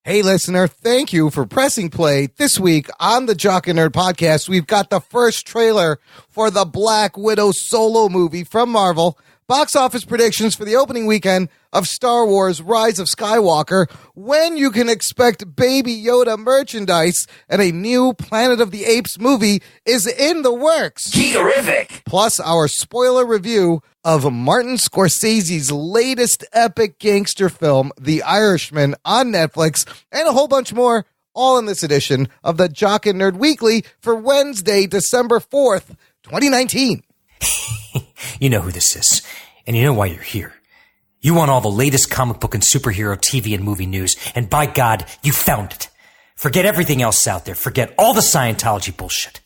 Hey, listener, thank you for pressing play. This week on the Jock and Nerd podcast, we've got the first trailer for the Black Widow solo movie from Marvel, box office predictions for the opening weekend of Star Wars Rise of Skywalker, when you can expect Baby Yoda merchandise, and a new Planet of the Apes movie is in the works. Geekerific! Plus our spoiler review of Martin Scorsese's latest epic gangster film, The Irishman, on Netflix, and a whole bunch more, all in this edition of the Jock and Nerd Weekly for Wednesday, December 4th, 2019. You know who this is, and you know why you're here. You want all the latest comic book and superhero TV and movie news, and by God, you found it. Forget everything else out there. Forget all the Scientology bullshit.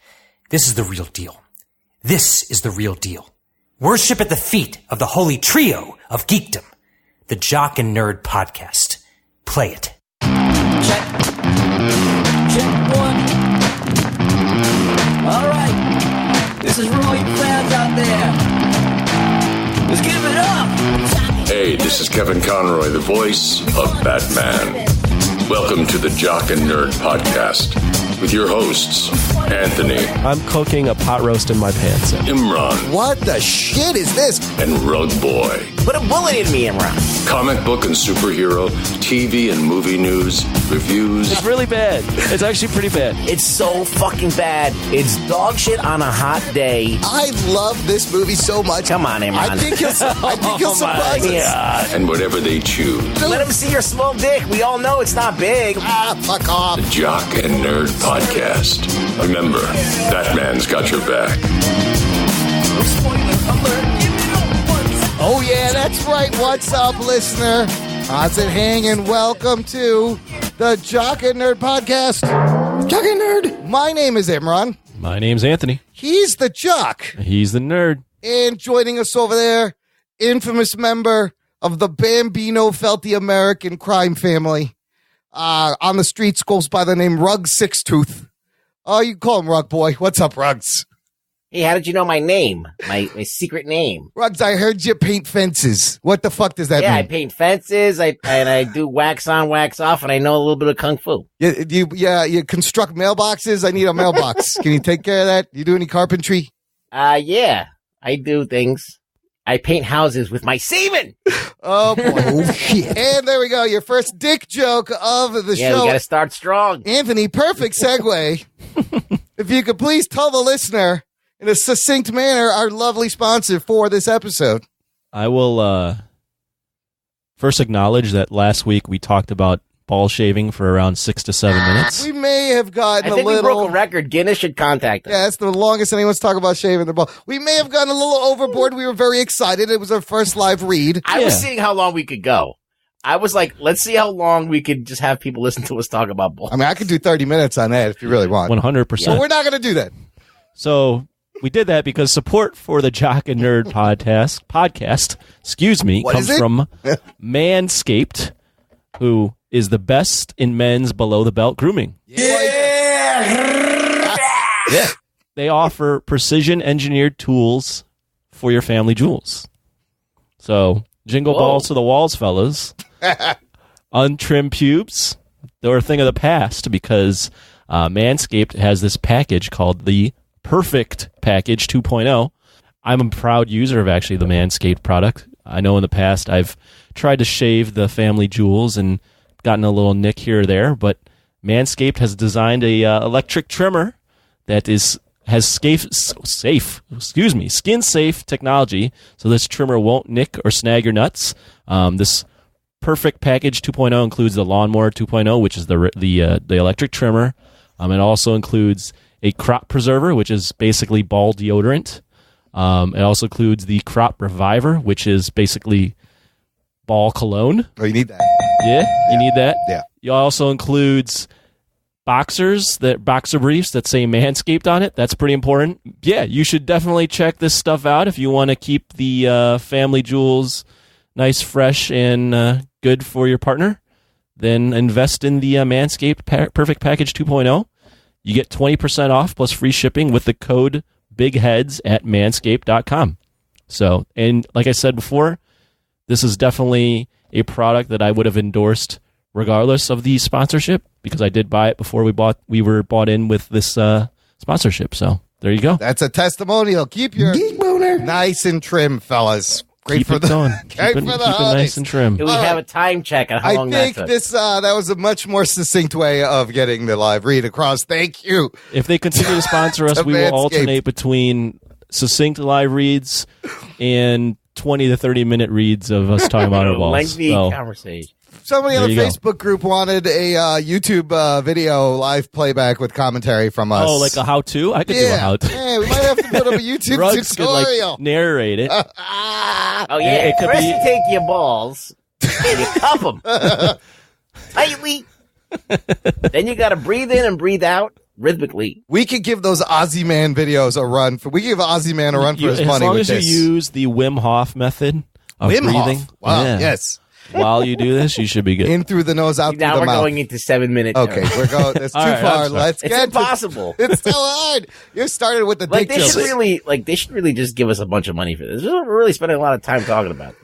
This is the real deal. This is the real deal. Worship at the feet of the holy trio of geekdom, the Jock and Nerd podcast. Play it. Check. Check one. All right. This is for all you fans out there. Let's give it up. Hey, this is Kevin Conroy, the voice of Batman. Welcome to the Jock and Nerd podcast with your hosts, Anthony. I'm cooking a pot roast in my pants. Imran. What the shit is this? And Rug Boy. Put a bullet in me, Imran. Comic book and superhero, TV and movie news, reviews. It's really bad. It's actually pretty bad. It's so fucking bad. It's dog shit on a hot day. I love this movie so much. Come on, Imran. I think he'll surprise us. Yeah. And whatever they choose. Let him see your small dick. We all know it's not big. Fuck off. The Jock and Nerd podcast. Remember, Batman's got your back. Oh, yeah, that's right. What's up, listener? How's it hanging? Welcome to the Jock and Nerd podcast. Jock and Nerd. My name is Imran. My name's Anthony. He's the Jock. He's the nerd. And joining us over there, infamous member of the Bambino Felty American crime family. On the streets goes by the name Rug Sixtooth. Oh, you call him Rug Boy. What's up, Rugs? Hey, how did you know my name? My secret name? Rugs, I heard you paint fences. What the fuck does that mean? Yeah, I paint fences, I do wax on, wax off, and I know a little bit of kung fu. You construct mailboxes? I need a mailbox. Can you take care of that? You do any carpentry? Yeah, I do things. I paint houses with my semen. Oh, boy. Oh, shit. And there we go. Your first dick joke of the show. Yeah, we got to start strong. Anthony, perfect segue. If you could please tell the listener in a succinct manner our lovely sponsor for this episode. I will first acknowledge that last week we talked about ball shaving for around 6 to 7 minutes. We may have gotten I think we broke a record. Guinness should contact us. Yeah, that's the longest anyone's talked about shaving their ball. We may have gotten a little overboard. We were very excited. It was our first live read. I was seeing how long we could go. I was like, let's see how long we could just have people listen to us talk about balls. I mean, I could do 30 minutes on that if you really want. 100%. But we're not going to do that. So we did that because support for the Jock and Nerd podcast, comes from Manscaped, who is the best in men's below-the-belt grooming. Yeah. They offer precision-engineered tools for your family jewels. So, jingle balls to the walls, fellas. Untrimmed pubes, they're a thing of the past because Manscaped has this package called the Perfect Package 2.0. I'm a proud user of actually the Manscaped product. I know in the past I've tried to shave the family jewels and gotten a little nick here or there, but Manscaped has designed a electric trimmer that has skin-safe technology, so this trimmer won't nick or snag your nuts. This Perfect Package 2.0 includes the Lawnmower 2.0, which is the electric trimmer. It also includes a crop preserver, which is basically ball deodorant. It also includes the Crop Reviver, which is basically ball cologne. Oh, you need that. Yeah, you need that. Yeah. It also includes boxer briefs that say Manscaped on it. That's pretty important. Yeah, you should definitely check this stuff out if you want to keep the family jewels nice, fresh, and good for your partner. Then invest in the Manscaped Perfect Package 2.0. You get 20% off plus free shipping with the code BIGHEADS at manscaped.com. So, and like I said before, this is definitely a product that I would have endorsed regardless of the sponsorship, because I did buy it before we were bought in with this sponsorship. So there you go. That's a testimonial. Keep your geek boner nice and trim, fellas. Great Keep for it the going. great Keep for it the nice holidays. and trim. Do we have a time check on how long I think that took? this that was a much more succinct way of getting the live read across. Thank you. If they continue to sponsor us, To we will Manscaped. alternate between succinct live reads and 20 to 30 minute reads of us talking about our balls. Lengthy So, conversation. Somebody on There the you go. Facebook group wanted a YouTube video live playback with commentary from us. like a how-to? I could do a yeah. how-to. Hey, we might have to put up a YouTube Rugs could tutorial. narrate it. Oh, yeah. It could First be- you take your balls and you cup them tightly. Then you got to breathe in and breathe out rhythmically. We could give those Aussie Man videos a run. We give Aussie Man a run for his as money long with as this. you use the Wim Hof method of Wim breathing. Hof. Wow. Yeah. Yes. While you do this, you should be good. In through the nose, out Now through we're the mouth. going into 7 minutes. Okay, we're going. That's too All right, far. I'm sorry. Let's It's get impossible. It's so hard. You started with the Like dick they should jokes. they should really just give us a bunch of money for this. We're really spending a lot of time talking about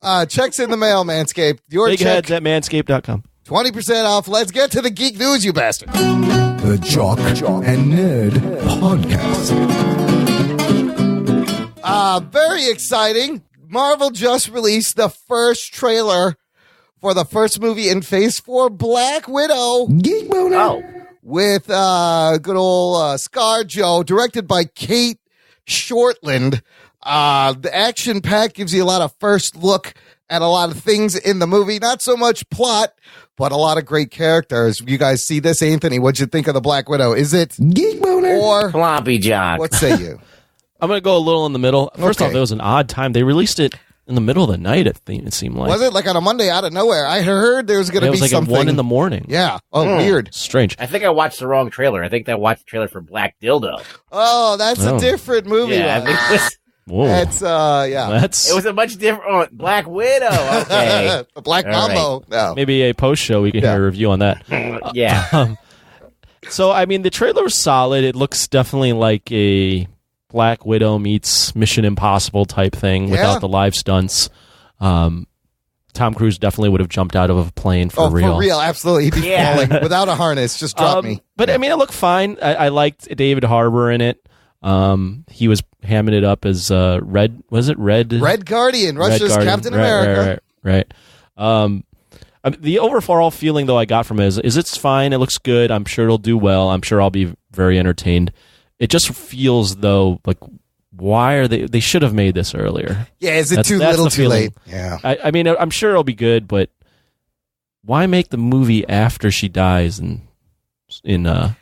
it. Checks in the mail, Manscaped. Your Big check, heads at manscaped.com. 20% off. Let's get to the geek news, you bastard. The Jock and Nerd Podcast. Very exciting. Marvel just released the first trailer for the first movie in Phase 4, Black Widow, Geek Boner. Oh, with good old ScarJo, directed by Kate Shortland. The action pack gives you a lot of first look at a lot of things in the movie. Not so much plot, but a lot of great characters. You guys see this, Anthony? What'd you think of the Black Widow? Is it Geek Boner. or floppy jock. what say you? I'm going to go a little in the middle. First Okay. off, it was an odd time. They released it in the middle of the night, it seemed like. Was it like on a Monday out of nowhere? I heard there was going It to was be like something. at 1 in the morning. Yeah. Oh, weird. Strange. I think I watched the wrong trailer. I think I watched the trailer for Black Dildo. Oh, that's a Oh. different movie. Yeah, I Ron. think it was, Whoa. That's yeah. That's it was a much different. Oh, Black Widow. Okay. the Black All right. Mambo. No. maybe a post show. We can Yeah. hear a review on that. Yeah. So, I mean, the trailer was solid. It looks definitely like a Black Widow meets Mission Impossible type thing Yeah. without the live stunts. Tom Cruise definitely would have jumped out of a plane for Oh, real. for real, absolutely. He'd be Yeah. falling without a harness. Just drop me. But I mean, it looked fine. I liked David Harbour in it. He was hamming it up as Red. Was it Red? Red Guardian, Red Russia's Guardian. Captain Right, America. Right. The overall feeling though I got from it is it's fine. It looks good. I'm sure it'll do well. I'm sure I'll be very entertained. It just feels though like why are they should have made this earlier. Yeah, is it That's- too that's little, the too feeling. late? Yeah. I mean, I'm sure it'll be good, but why make the movie after she dies and what's the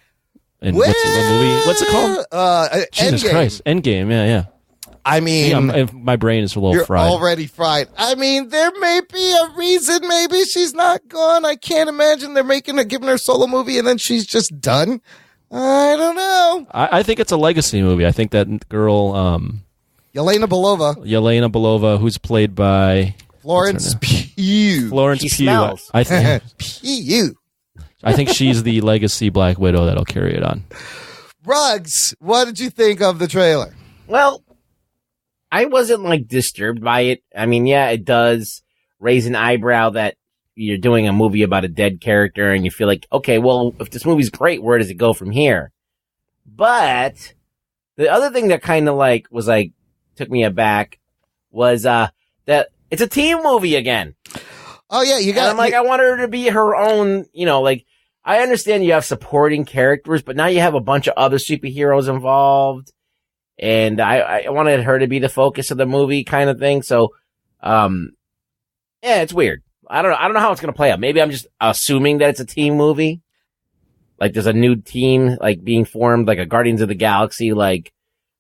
movie? What's it called? Endgame. Jesus Christ, Endgame. Yeah. I mean, My brain is a little you're fried. already fried. I mean, there may be a reason. Maybe she's not gone. I can't imagine they're giving her a solo movie and then she's just done. I don't know. I think it's a legacy movie. I think that girl, Yelena Belova, Yelena Belova, who's played by Florence Pugh. Florence She Pugh. smells. I think Pugh. I think she's the legacy Black Widow that'll carry it on. Ruggs, what did you think of the trailer? Well, I wasn't like disturbed by it. I mean, yeah, it does raise an eyebrow that you're doing a movie about a dead character and you feel like, okay, well, if this movie's great, where does it go from here? But the other thing that kind of like was like took me aback was that it's a team movie again. Oh yeah, you And got. I'm like, I want her to be her own, like, I understand you have supporting characters, but now you have a bunch of other superheroes involved. And I wanted her to be the focus of the movie kind of thing. So, yeah, it's weird. I don't know how it's going to play out. Maybe I'm just assuming that it's a team movie. Like there's a new team, like being formed, like a Guardians of the Galaxy, like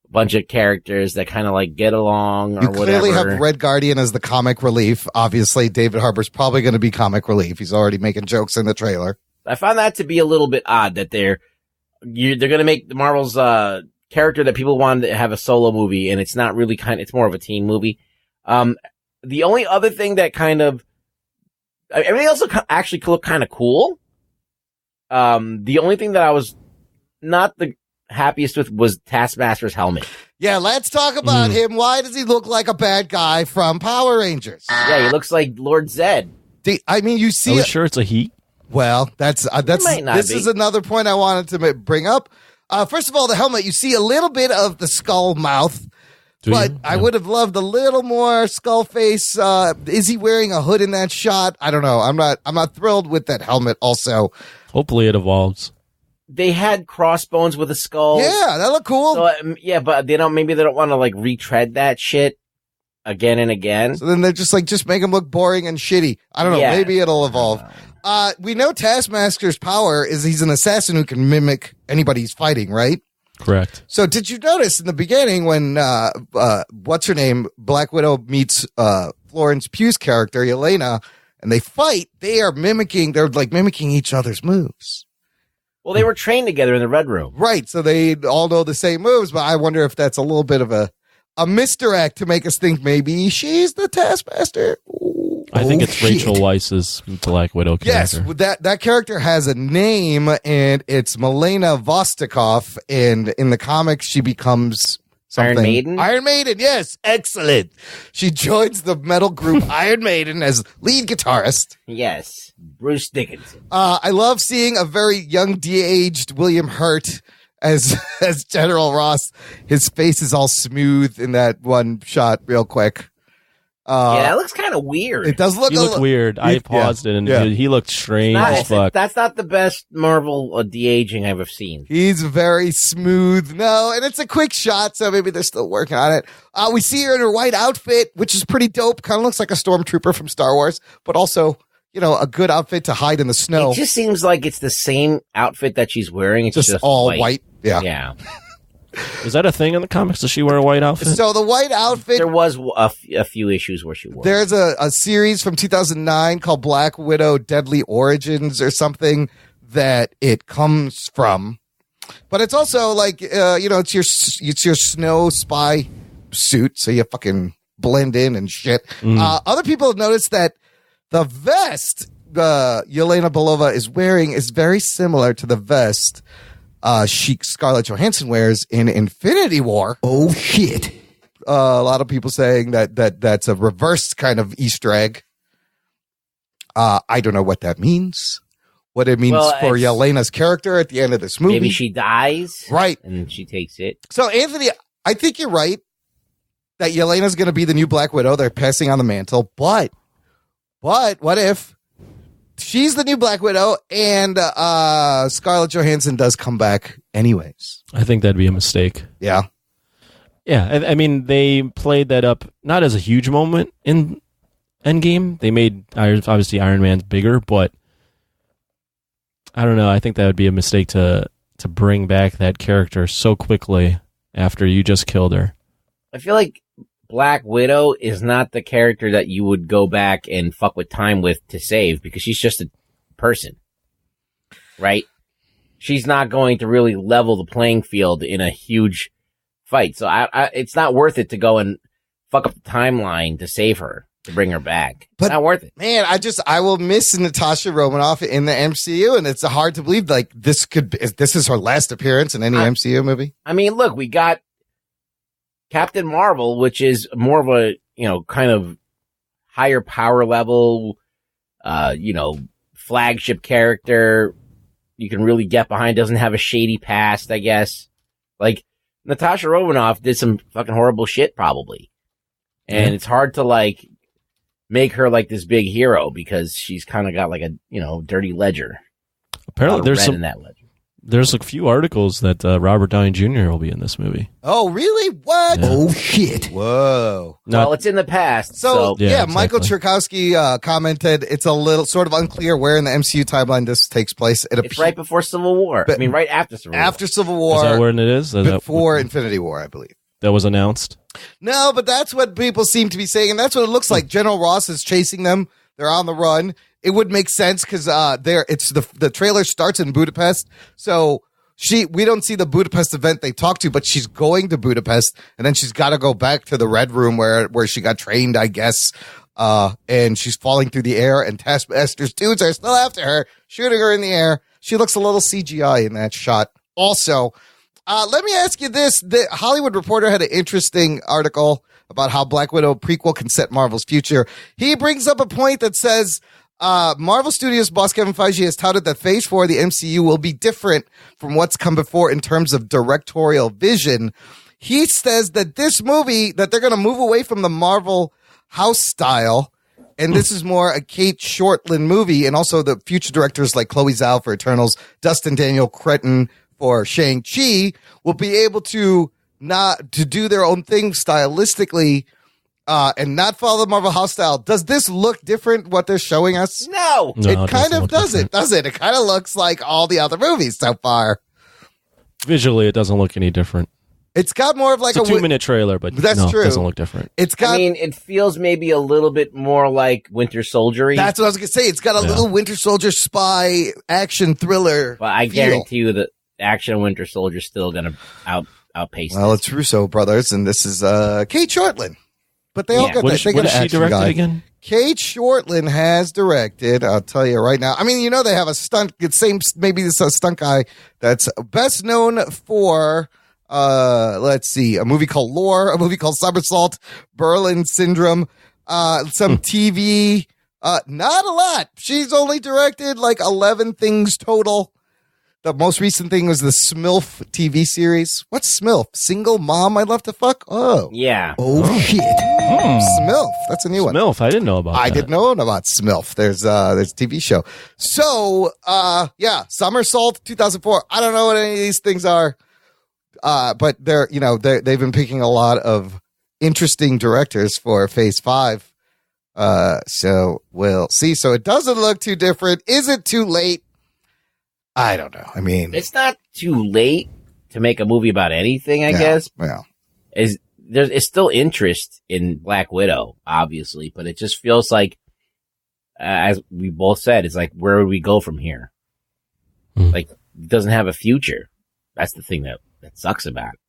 a bunch of characters that kind of like get along or You whatever. clearly have Red Guardian as the comic relief. Obviously, David Harbour's probably going to be comic relief. He's already making jokes in the trailer. I found that to be a little bit odd that they're going to make the Marvel's, character that people wanted to have a solo movie, and it's not really it's more of a team movie. The only other thing that everything else actually looked kind of cool. The only thing that I was not the happiest with was Taskmaster's helmet. Yeah, let's talk about him. Why does he look like a bad guy from Power Rangers? Yeah, he looks like Lord Zed. I mean, you Are see we it. sure it's a he? Well, might not this be. is another point I wanted to bring up. First of all, the helmet, you see a little bit of the skull mouth, but I would have loved a little more skull face. Is he wearing a hood in that shot? I don't know. I'm not thrilled with that helmet also. Hopefully it evolves. They had crossbones with a skull. Yeah, that looked cool. So, but they don't want to like retread that shit again and again. So then they're just make him look boring and shitty. I don't know. Yeah. Maybe it'll evolve. We know Taskmaster's power is he's an assassin who can mimic anybody he's fighting, right? Correct. So did you notice in the beginning when what's her name, Black Widow meets Florence Pugh's character, Yelena, and they fight, they're like mimicking each other's moves. Well, they were trained together in the Red Room. Right, so they all know the same moves, but I wonder if that's a little bit of a misdirect to make us think maybe she's the Taskmaster. I think it's Rachel Weisz's Black Widow character. Yes, that character has a name, and it's Milena Vostokov, and in the comics, she becomes something. Iron Maiden? Iron Maiden, yes. Excellent. She joins the metal group Iron Maiden as lead guitarist. Yes. Bruce Dickinson. I love seeing a very young, de-aged William Hurt as General Ross. His face is all smooth in that one shot real quick. Yeah, it looks kind of weird. It does look He looked weird. I paused it, and he looked strange as fuck. That's not the best Marvel de-aging I've ever seen. He's very smooth. No, and it's a quick shot, so maybe they're still working on it. We see her in her white outfit, which is pretty dope. Kind of looks like a stormtrooper from Star Wars, but also, a good outfit to hide in the snow. It just seems like it's the same outfit that she's wearing. It's just all white. Yeah. Yeah. Is that a thing in the comics? Does she wear a white outfit? So the white outfit. There was a few issues where she wore. There's a series from 2009 called Black Widow Deadly Origins or something that it comes from. But it's also like, it's your snow spy suit. So you fucking blend in and shit. Other people have noticed that the vest Yelena Belova is wearing is very similar to the vest Scarlett Johansson wears in Infinity War. Oh, shit. A lot of people saying that's a reverse kind of Easter egg. I don't know what that means. What it means for Yelena's character at the end of this movie. Maybe she dies. Right. And she takes it. So, Anthony, I think you're right that Yelena's going to be the new Black Widow. They're passing on the mantle. But what if she's the new Black Widow and Scarlett Johansson does come back anyways? I think that'd be a mistake. Yeah. Yeah, I mean, they played that up not as a huge moment in Endgame. They made, obviously, Iron Man's bigger, but I don't know. I think that would be a mistake to bring back that character so quickly after you just killed her. I feel like Black Widow is not the character that you would go back and fuck with time with to save, because she's just a person, right? She's not going to really level the playing field in a huge fight. So it's not worth it to go and fuck up the timeline to save her, to bring her back. It's not worth it. Man, I will miss Natasha Romanoff in the MCU, and it's hard to believe like this is her last appearance in any MCU movie. I mean, look, we got Captain Marvel, which is more of a, kind of higher power level, flagship character you can really get behind, doesn't have a shady past, I guess. Like, Natasha Romanoff did some fucking horrible shit, probably. And it's hard to, make her, this big hero, because she's kind of got, a, dirty ledger. Apparently, there's a few articles that Robert Downey Jr. will be in this movie. Oh, really? What? Yeah. Oh, shit. Whoa. Well, it's in the past. So yeah, exactly. Michael Cherkowski commented it's a little sort of unclear where in the MCU timeline this takes place. It's right before Civil War. Right after Civil War. After Civil War. Is that where it is? Before Infinity War, I believe. That was announced? No, but that's what people seem to be saying, and that's what it looks like. General Ross is chasing them. They're on the run. It would make sense because the trailer starts in Budapest, so we don't see the Budapest event they talk to, but she's going to Budapest, and then she's got to go back to the Red Room where she got trained, I guess. And she's falling through the air, and Taskmaster's dudes are still after her, shooting her in the air. She looks a little CGI in that shot. Also, let me ask you this. The Hollywood Reporter had an interesting article about how Black Widow prequel can set Marvel's future. He brings up a point that says Marvel Studios boss Kevin Feige has touted that Phase 4 of the MCU will be different from what's come before in terms of directorial vision. He says that this movie, that they're going to move away from the Marvel house style, and this is more a Kate Shortland movie, and also the future directors like Chloe Zhao for Eternals, Dustin Daniel Cretton for Shang-Chi will be able to do their own thing stylistically, and not follow the Marvel house style. Does this look different, what they're showing us? No. It kind of doesn't, does it? It kind of looks like all the other movies so far. Visually, it doesn't look any different. It's got more of like it's a 2-minute trailer, but that's true. It doesn't look different. It's got. I mean, it feels maybe a little bit more like Winter Soldier-y. That's what I was gonna say. It's got a little Winter Soldier spy action thriller. But I guarantee you that action Winter Soldier is still gonna outpace. Well, it's Russo brothers, and this is Kate Shortland. But they all got what that. They what got has she directed again? Kate Shortland has directed. I'll tell you right now. I mean, they have a stunt. It's maybe this stunt guy that's best known for. Let's see, a movie called Lore, a movie called Somersault, Berlin Syndrome, some TV, not a lot. She's only directed like 11 things total. The most recent thing was the Smilf TV series. What's Smilf? Single mom I'd love to fuck? Oh. Yeah. Oh, shit. Smilf. That's a new one. Smilf. I didn't know about that. I didn't know about Smilf. There's a TV show. So, Somersault 2004. I don't know what any of these things are. But they've been picking a lot of interesting directors for Phase 5. So we'll see. So it doesn't look too different. Is it too late? I don't know. I mean, it's not too late to make a movie about anything, I guess. Well, there's still interest in Black Widow, obviously, but it just feels like, as we both said, it's like, where would we go from here? Like, it doesn't have a future. That's the thing that sucks about it.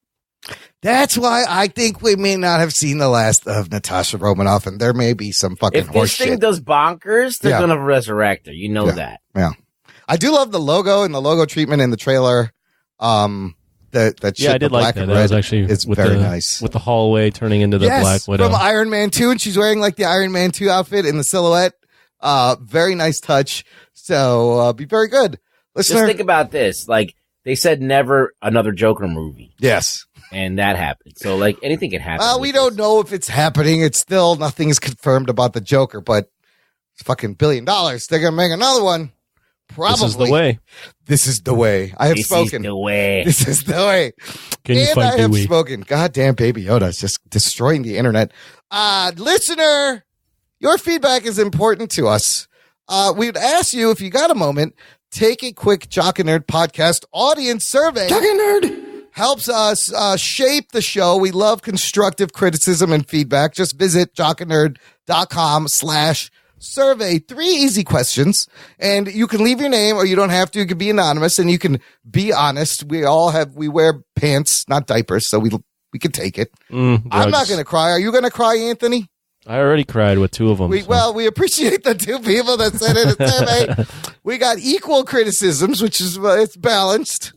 That's why I think we may not have seen the last of Natasha Romanoff, and there may be some fucking horse shit. If this thing does bonkers, they're going to resurrect her. You know that. Yeah. I do love the logo and the logo treatment in the trailer. That shit, I did like that. That was actually it's very nice. With the hallway turning into the Black Widow. From Iron Man 2, and she's wearing like the Iron Man 2 outfit in the silhouette. Very nice touch. So be very good. Listener, just think about this. Like, they said never another Joker movie. Yes. And that happened. So, like, anything can happen. Well, we don't know if it's happening. It's still, nothing is confirmed about the Joker, but it's fucking $1 billion. They're going to make another one. Probably. This is the way. This is the way. I have spoken. This is the way. This is the way. Can you fight I have Dewey? spoken. Goddamn Baby Yoda is just destroying the internet. Listener, your feedback is important to us. We'd ask you, if you got a moment, take a quick Jock and Nerd podcast audience survey. Jock and Nerd helps us shape the show. We love constructive criticism and feedback. Just visit jockandnerd.com/survey. 3 easy questions, and you can leave your name, or you don't have to. You can be anonymous, and you can be honest. We wear pants, not diapers, so we can take it. I'm not going to cry. Are you going to cry, Anthony? I already cried with 2 of them. Well, we appreciate the 2 people that sent in a survey. We got equal criticisms, which is it's balanced.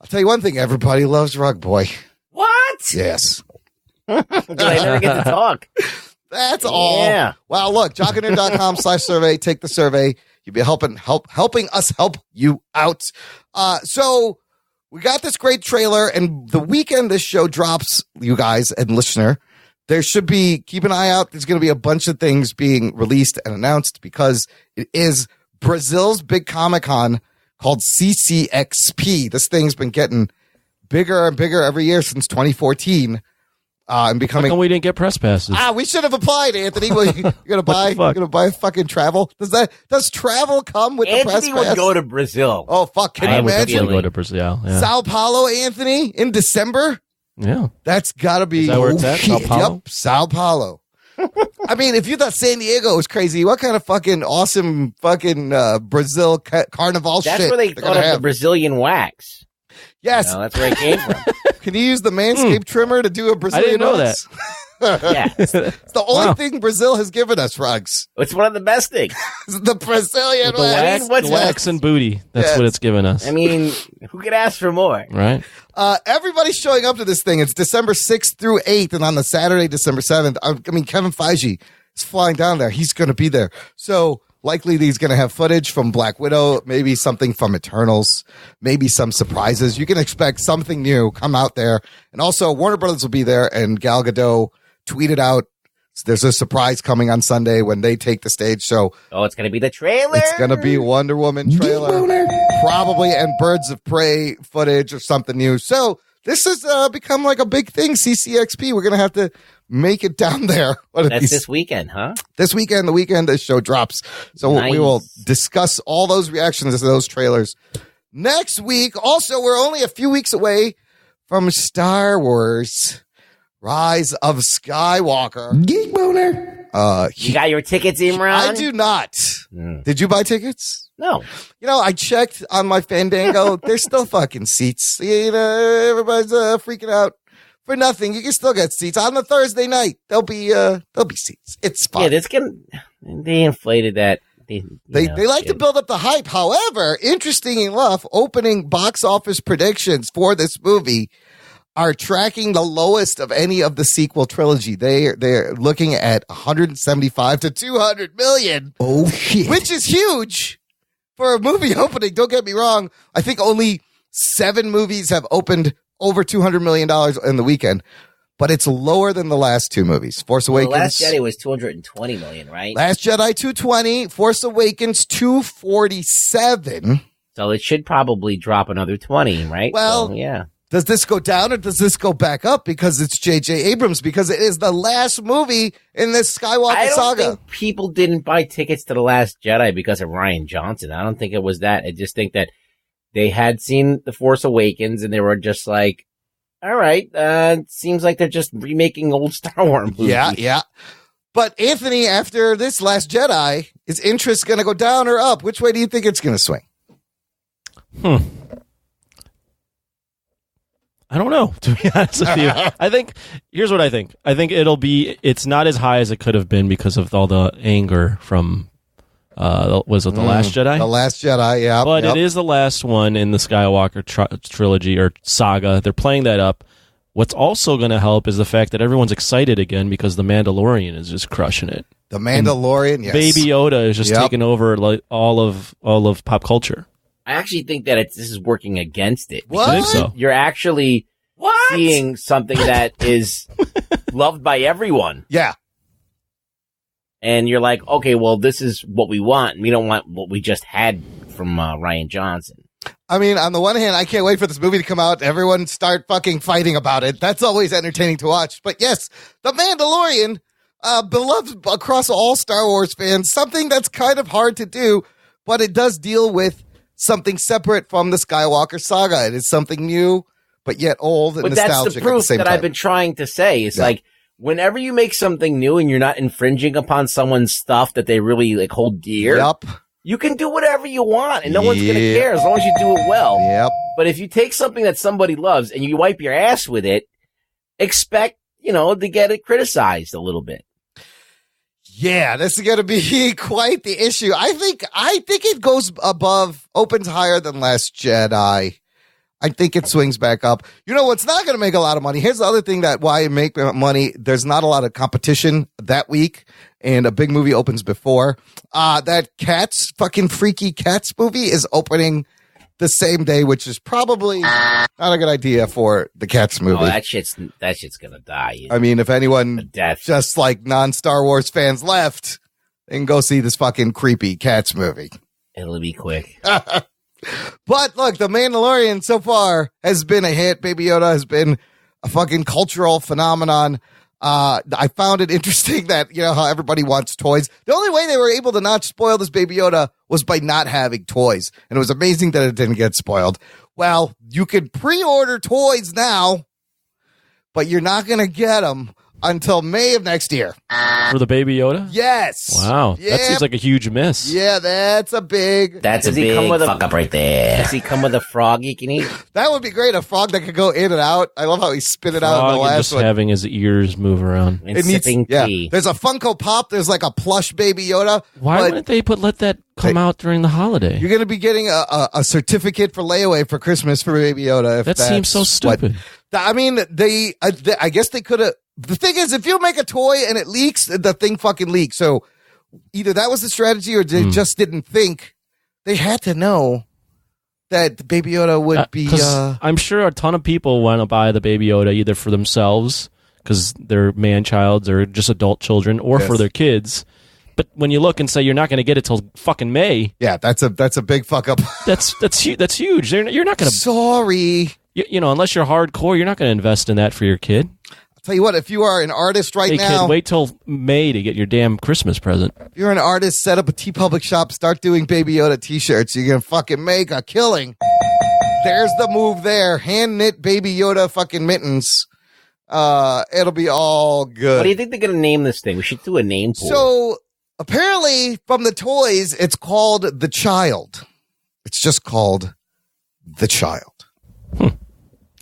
I'll tell you one thing: everybody loves Rug Boy. What? Yes. I never get to talk. That's all. Yeah. Wow. Look, jockandnerd.com/survey. Take the survey. You'll be helping us help you out. So we got this great trailer, and the weekend this show drops, you guys and listener, there should be, keep an eye out. There's going to be a bunch of things being released and announced, because it is Brazil's big Comic-Con called CCXP. This thing's been getting bigger and bigger every year since 2014. And becoming. How come we didn't get press passes? We should have applied, Anthony. Well, you're gonna buy. You're gonna buy fucking travel. Does travel come with the press Anthony would pass? go to Brazil. Oh fuck! Can you I would imagine? definitely go to Brazil. Yeah. Sao Paulo, Anthony, in December. Yeah. That's gotta be. Is that where it's at? Sao Paulo? Yep, Sao Paulo. I mean, if you thought San Diego was crazy, what kind of fucking awesome fucking Brazil carnival shit? That's where they thought of the Brazilian wax. Yes. That's where it came from. Can you use the Manscaped trimmer to do a Brazilian I didn't know wax? Yeah. It's the only thing Brazil has given us, Rugs. It's one of the best things. The Brazilian The wax. wax, wax and booty. That's what it's given us. I mean, who could ask for more? Right? Everybody's showing up to this thing. It's December 6th through 8th, and on the Saturday, December 7th, I mean, Kevin Feige is flying down there. He's going to be there. So Likely he's going to have footage from Black Widow, maybe something from Eternals, maybe some surprises. You can expect something new come out there. And also Warner Brothers will be there, and Gal Gadot tweeted out there's a surprise coming on Sunday when they take the stage. So it's going to be the trailer. It's going to be Wonder Woman trailer, probably, and Birds of Prey footage or something new. So this has become like a big thing, CCXP. We're going to have to make it down there. That's this weekend, huh? This weekend, the weekend this show drops. So Nice. we will discuss all those reactions to those trailers next week. Also, we're only a few weeks away from Star Wars Rise of Skywalker. Geek Boner. You got your tickets, Imran? I do not. Did you buy tickets? No. You know, I checked on my Fandango. There's still fucking seats. You know, everybody's freaking out for nothing. You can still get seats on the Thursday night. There'll be seats. It's fun. Yeah, they inflated that. They like to build up the hype. However, interesting enough, opening box office predictions for this movie are tracking the lowest of any of the sequel trilogy. They're looking at 175 to 200 million. Oh shit. Which is huge for a movie opening. Don't get me wrong. I think only 7 movies have opened over $200 million in the weekend, but it's lower than the last 2 movies. Force Awakens. The Last Jedi was 220 million, right? Last Jedi 220, Force Awakens 247. So it should probably drop another 20, right? Well, so, yeah. Does this go down or does this go back up because it's J.J. Abrams? Because it is the last movie in this Skywalker saga. Think people didn't buy tickets to The Last Jedi because of Rian Johnson. I don't think it was that. I just think that they had seen The Force Awakens and they were just like, all right, it seems like they're just remaking old Star Wars movies. Yeah. But Anthony, after this Last Jedi, is interest going to go down or up? Which way do you think it's going to swing? I don't know, to be honest with you. I think, here's what I think. I think it's not as high as it could have been because of all the anger from, was it The Last Jedi? The Last Jedi, yeah. But it is the last one in the Skywalker trilogy or saga. They're playing that up. What's also going to help is the fact that everyone's excited again because The Mandalorian is just crushing it. The Mandalorian, yes. Baby Yoda is just taking over like all of pop culture. I actually think that this is working against it. What? I think so. You're actually seeing something that is loved by everyone. Yeah. And you're like, okay, well, this is what we want. We don't want what we just had from Rian Johnson. I mean, on the one hand, I can't wait for this movie to come out. Everyone start fucking fighting about it. That's always entertaining to watch. But yes, The Mandalorian, beloved across all Star Wars fans, something that's kind of hard to do, but it does deal with something separate from the Skywalker saga. It is something new, but yet old and but nostalgic that's the proof at the same that time. I've been trying to say. It's like, whenever you make something new and you're not infringing upon someone's stuff that they really like hold dear, you can do whatever you want and no one's going to care as long as you do it well. Yep. But if you take something that somebody loves and you wipe your ass with it, expect, to get it criticized a little bit. Yeah, this is going to be quite the issue. I think it goes opens higher than Last Jedi. I think it swings back up. You know what's not going to make a lot of money? Here's the other thing that why it make money. There's not a lot of competition that week, and a big movie opens before. That fucking freaky Cats movie is opening the same day, which is probably not a good idea for the Cats movie. Oh, that shit's gonna die. I mean, if anyone death. just like non-Star Wars fans left, they can go see this fucking creepy Cats movie. It'll be quick. But look, The Mandalorian so far has been a hit. Baby Yoda has been a fucking cultural phenomenon. I found it interesting that, how everybody wants toys. The only way they were able to not spoil this Baby Yoda was by not having toys. And it was amazing that it didn't get spoiled. Well, you can pre-order toys now, but you're not going to get them until May of next year. For the Baby Yoda? Yes. Wow. Yep. That seems like a huge miss. Yeah, that's a big... That's a big fuck up right there. Does he come with a frog he can eat? That would be great, a frog that could go in and out. I love how he spit it out in the last just one. Having his ears move around. And sipping tea. There's a Funko Pop. There's like a plush Baby Yoda. Why wouldn't they let that come out during the holiday? You're going to be getting a certificate for layaway for Christmas for Baby Yoda. That seems so stupid. I mean, I guess they could have... The thing is, if you make a toy and it leaks, the thing fucking leaks. So either that was the strategy or they just didn't think. They had to know that Baby Yoda would be... 'cause I'm sure a ton of people want to buy the Baby Yoda either for themselves, because they're man-childs or just adult children, or for their kids. But when you look and say you're not going to get it till fucking May... Yeah, that's a big fuck up. That's huge. You're not going to... Sorry. You know, unless you're hardcore, you're not going to invest in that for your kid. I'll tell you what, if you are an artist Hey, now... kid, wait till May to get your damn Christmas present. If you're an artist, set up a TeePublic shop, start doing Baby Yoda t-shirts. You're going to fucking make a killing. There's the move there. Hand-knit Baby Yoda fucking mittens. It'll be all good. What do you think they're going to name this thing? We should do a name pool. So, apparently, from the toys, it's called The Child. It's just called The Child.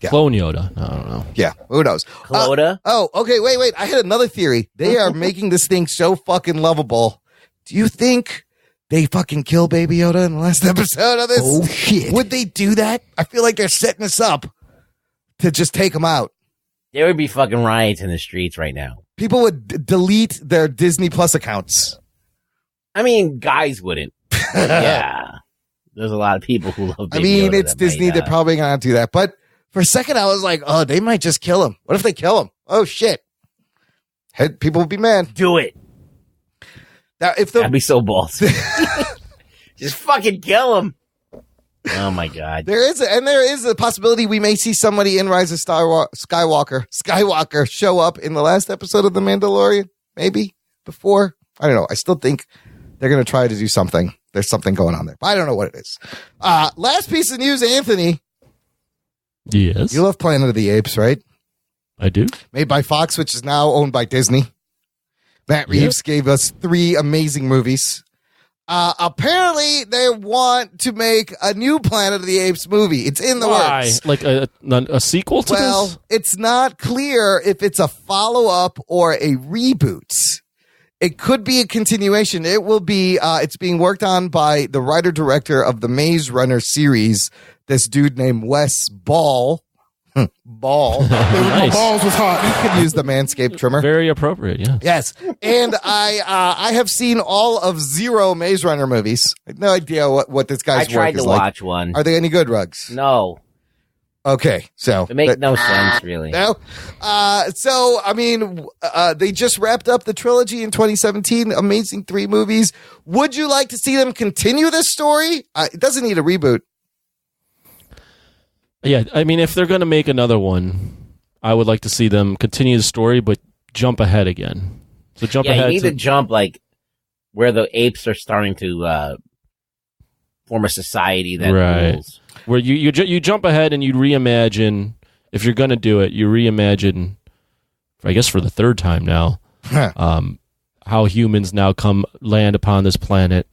Yeah. Clone Yoda. I don't know. Yeah, who knows? Clota? Okay, wait. I had another theory. They are making this thing so fucking lovable. Do you think they fucking kill Baby Yoda in the last episode of this? Oh, shit. Would they do that? I feel like they're setting us up to just take him out. There would be fucking riots in the streets right now. People would delete their Disney Plus accounts. I mean, guys wouldn't. Yeah. There's a lot of people who love Baby Yoda It's that Disney. might, They're probably going to do that. But for a second, I was like, oh, they might just kill him. What if they kill him? Oh, shit. People would be mad. do it. Now, if That'd be so ballsy. Just fucking kill him. Oh, my God. there is a possibility we may see somebody in Rise of Skywalker show up in the last episode of The Mandalorian. Maybe before. I don't know. I still think they're going to try to do something. There's something going on there. But I don't know what it is. Last piece of news, Anthony. Yes. You love Planet of the Apes, right? I do. Made by Fox, which is now owned by Disney. Matt Reeves gave us 3 amazing movies. Apparently, they want to make a new Planet of the Apes movie. It's in the works. Like a sequel to this? It's not clear if it's a follow-up or a reboot. It could be a continuation. It will be, it's being worked on by the writer-director of the Maze Runner series, this dude named Wes Ball. Ball. Nice. Balls was hot. You could use the Manscaped trimmer. Very appropriate, yeah. Yes. And I have seen all of 0 Maze Runner movies. I have no idea what this I guy's tried work is to like. watch one. Are they any good, Rugs? No. Okay, so It makes no sense, really. no. So I mean, they just wrapped up the trilogy in 2017. Amazing 3 movies. Would you like to see them continue this story? It doesn't need a reboot. Yeah, I mean, if they're going to make another one, I would like to see them continue the story, but jump ahead again. So jump Yeah, ahead you need to jump, like, where the apes are starting to form a society that rules. where you jump ahead and you reimagine. If you're going to do it, you reimagine. I guess for the 3rd time now, how humans now land upon this planet,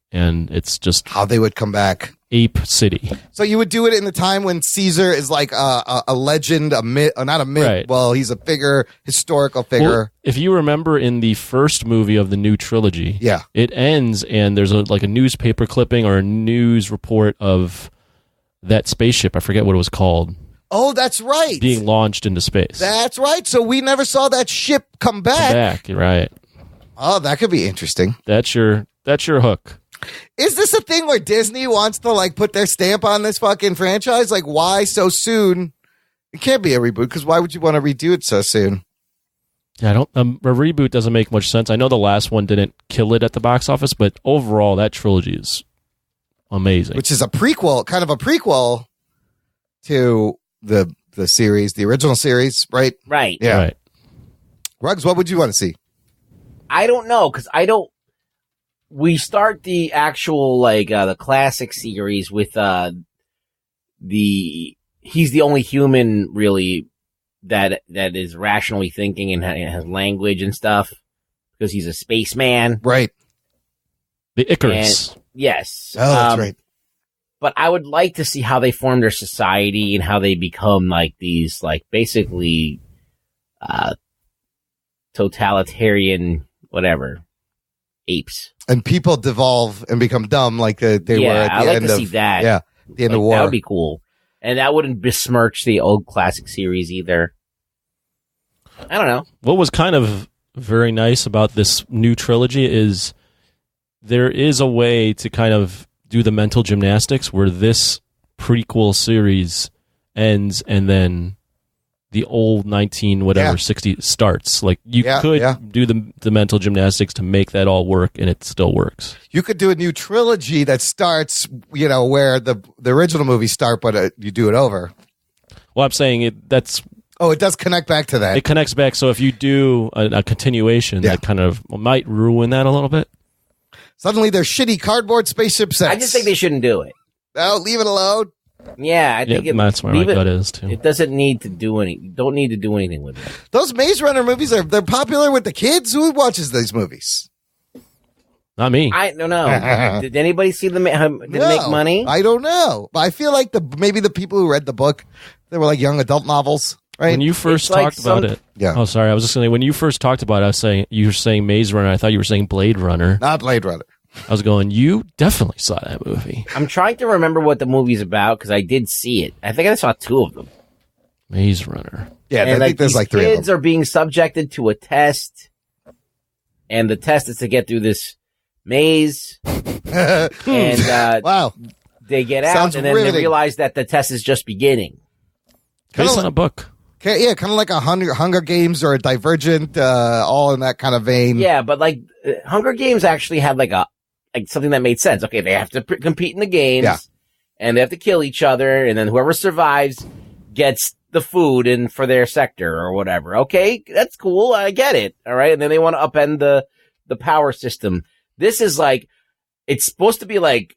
and it's just How they would come back. Ape City. So you would do it in the time when Caesar is like a legend, a myth, not a myth. Right. Well, he's a figure, historical figure. Well, if you remember in the first movie of the new trilogy, Yeah. it ends and there's a newspaper clipping or a news report of that spaceship. I forget what it was called. Oh, that's right. Being launched into space. That's right. So we never saw that ship come back. Right. Oh, that could be interesting. That's your hook. Is this a thing where Disney wants to like put their stamp on this fucking franchise? Like, why so soon? It can't be a reboot because why would you want to redo it so soon? Yeah, I don't. A reboot doesn't make much sense. I know the last one didn't kill it at the box office, but overall, that trilogy is amazing. Which is a prequel, kind of a prequel to the series, the original series, right? Right. Yeah. Right. Ruggs, what would you want to see? I don't know, because we start the actual, the classic series with, he's the only human, really, that is rationally thinking and has language and stuff, because he's a spaceman. Right. The Icarus. Yes. Oh, that's right. But I would like to see how they form their society and how they become, like, these, like, basically, totalitarian, whatever, apes. And people devolve and become dumb like they were at the I'd like end to of see that. Yeah, the end of war. That would be cool, and that wouldn't besmirch the old classic series either. I don't know. What was kind of very nice about this new trilogy is there is a way to kind of do the mental gymnastics where this prequel series ends and then the old 60 starts. Like you could do the mental gymnastics to make that all work, and it still works. You could do a new trilogy that starts, where the original movies start, but you do it over. Well, I'm saying it does connect back to that. It connects back. So if you do a continuation, that kind of might ruin that a little bit. Suddenly, they're shitty cardboard spaceship sets. I just think they shouldn't do it. No, leave it alone. Yeah, I think that's where my gut is too. It doesn't need to do anything. Don't need to do anything with it. Those Maze Runner movies they're popular with the kids. Who watches these movies? Not me. I don't know. Did anybody see them? Did it make money? I don't know. But I feel like maybe the people who read the book, they were like young adult novels, right? When you first talked about it, Oh, sorry. I was just going to say, when you first talked about it, you were saying Maze Runner. I thought you were saying Blade Runner. Not Blade Runner. I was going, you definitely saw that movie. I'm trying to remember what the movie's about because I did see it. I think I saw 2 of them. Maze Runner. Yeah, and I think there's like 3 of them. Kids are being subjected to a test, and the test is to get through this maze. And wow, they get out, and then they realize that the test is just beginning. Based on a book. Yeah, kind of like a Hunger Games or a Divergent, all in that kind of vein. Yeah, but like Hunger Games actually had like something that made sense. Okay, they have to compete in the games, and they have to kill each other, and then whoever survives gets the food in for their sector or whatever. Okay, that's cool. I get it. All right, and then they want to upend the power system. This is like it's supposed to be like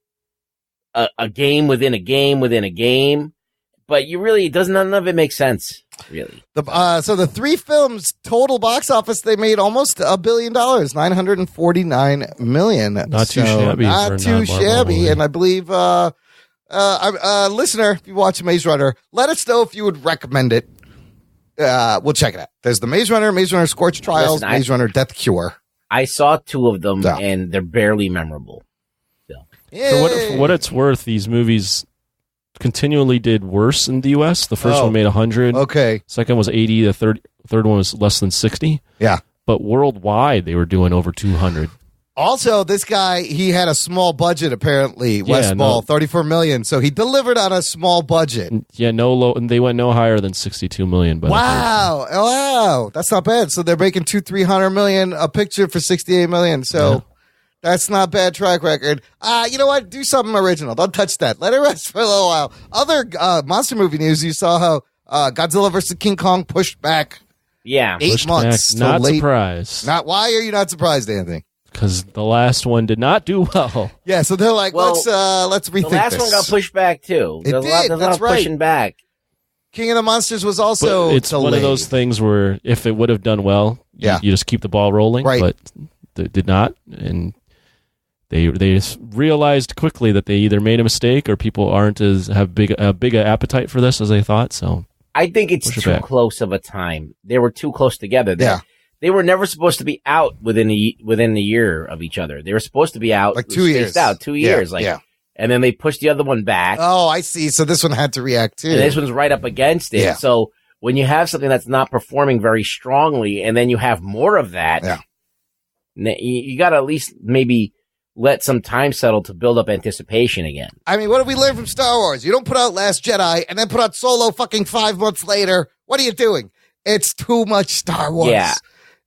a game within a game within a game, but none of it makes sense. Really? So the 3 films total box office, they made almost $1 billion, $949 million. Not too shabby. Not too shabby. Movie. And I believe, listener, if you watch Maze Runner, let us know if you would recommend it. We'll check it out. There's the Maze Runner Scorch Trials, Maze Runner Death Cure. I saw 2 of them, and they're barely memorable. So. For what it's worth, these movies continually did worse in the U.S. The first one made 100. Okay. Second was 80. The third one was less than 60. Yeah. But worldwide, they were doing over 200. Also, this guy, he had a small budget, apparently, Westball, $34 million. So he delivered on a small budget. Yeah, and they went no higher than $62 million. Wow. That's not bad. So they're making $300 million a picture for $68 million. So that's not bad track record. You know what? Do something original. Don't touch that. Let it rest for a little while. Other monster movie news, you saw how Godzilla vs. King Kong pushed back 8 months. Not surprised. Why are you not surprised, Anthony? Because the last one did not do well. Yeah, so they're like, let's rethink this. The last one got pushed back, too. It did. That's right. Pushing back. King of the Monsters was also it's delayed. One of those things where if it would have done well, you just keep the ball rolling. Right. But it did not, and they realized quickly that they either made a mistake or people aren't have big appetite for this as they thought. So I think it's too close of a time. They were too close together. They were never supposed to be out within a year of each other. They were supposed to be out like 2 years. Out 2 years. And then they pushed the other one back. Oh, I see. So this one had to react too. And this one's right up against it. Yeah. So when you have something that's not performing very strongly, and then you have more of that, you got to at least maybe let some time settle to build up anticipation again. I mean, what have we learned from Star Wars? You don't put out Last Jedi and then put out Solo fucking 5 months later. What are you doing? It's too much Star Wars. Yeah.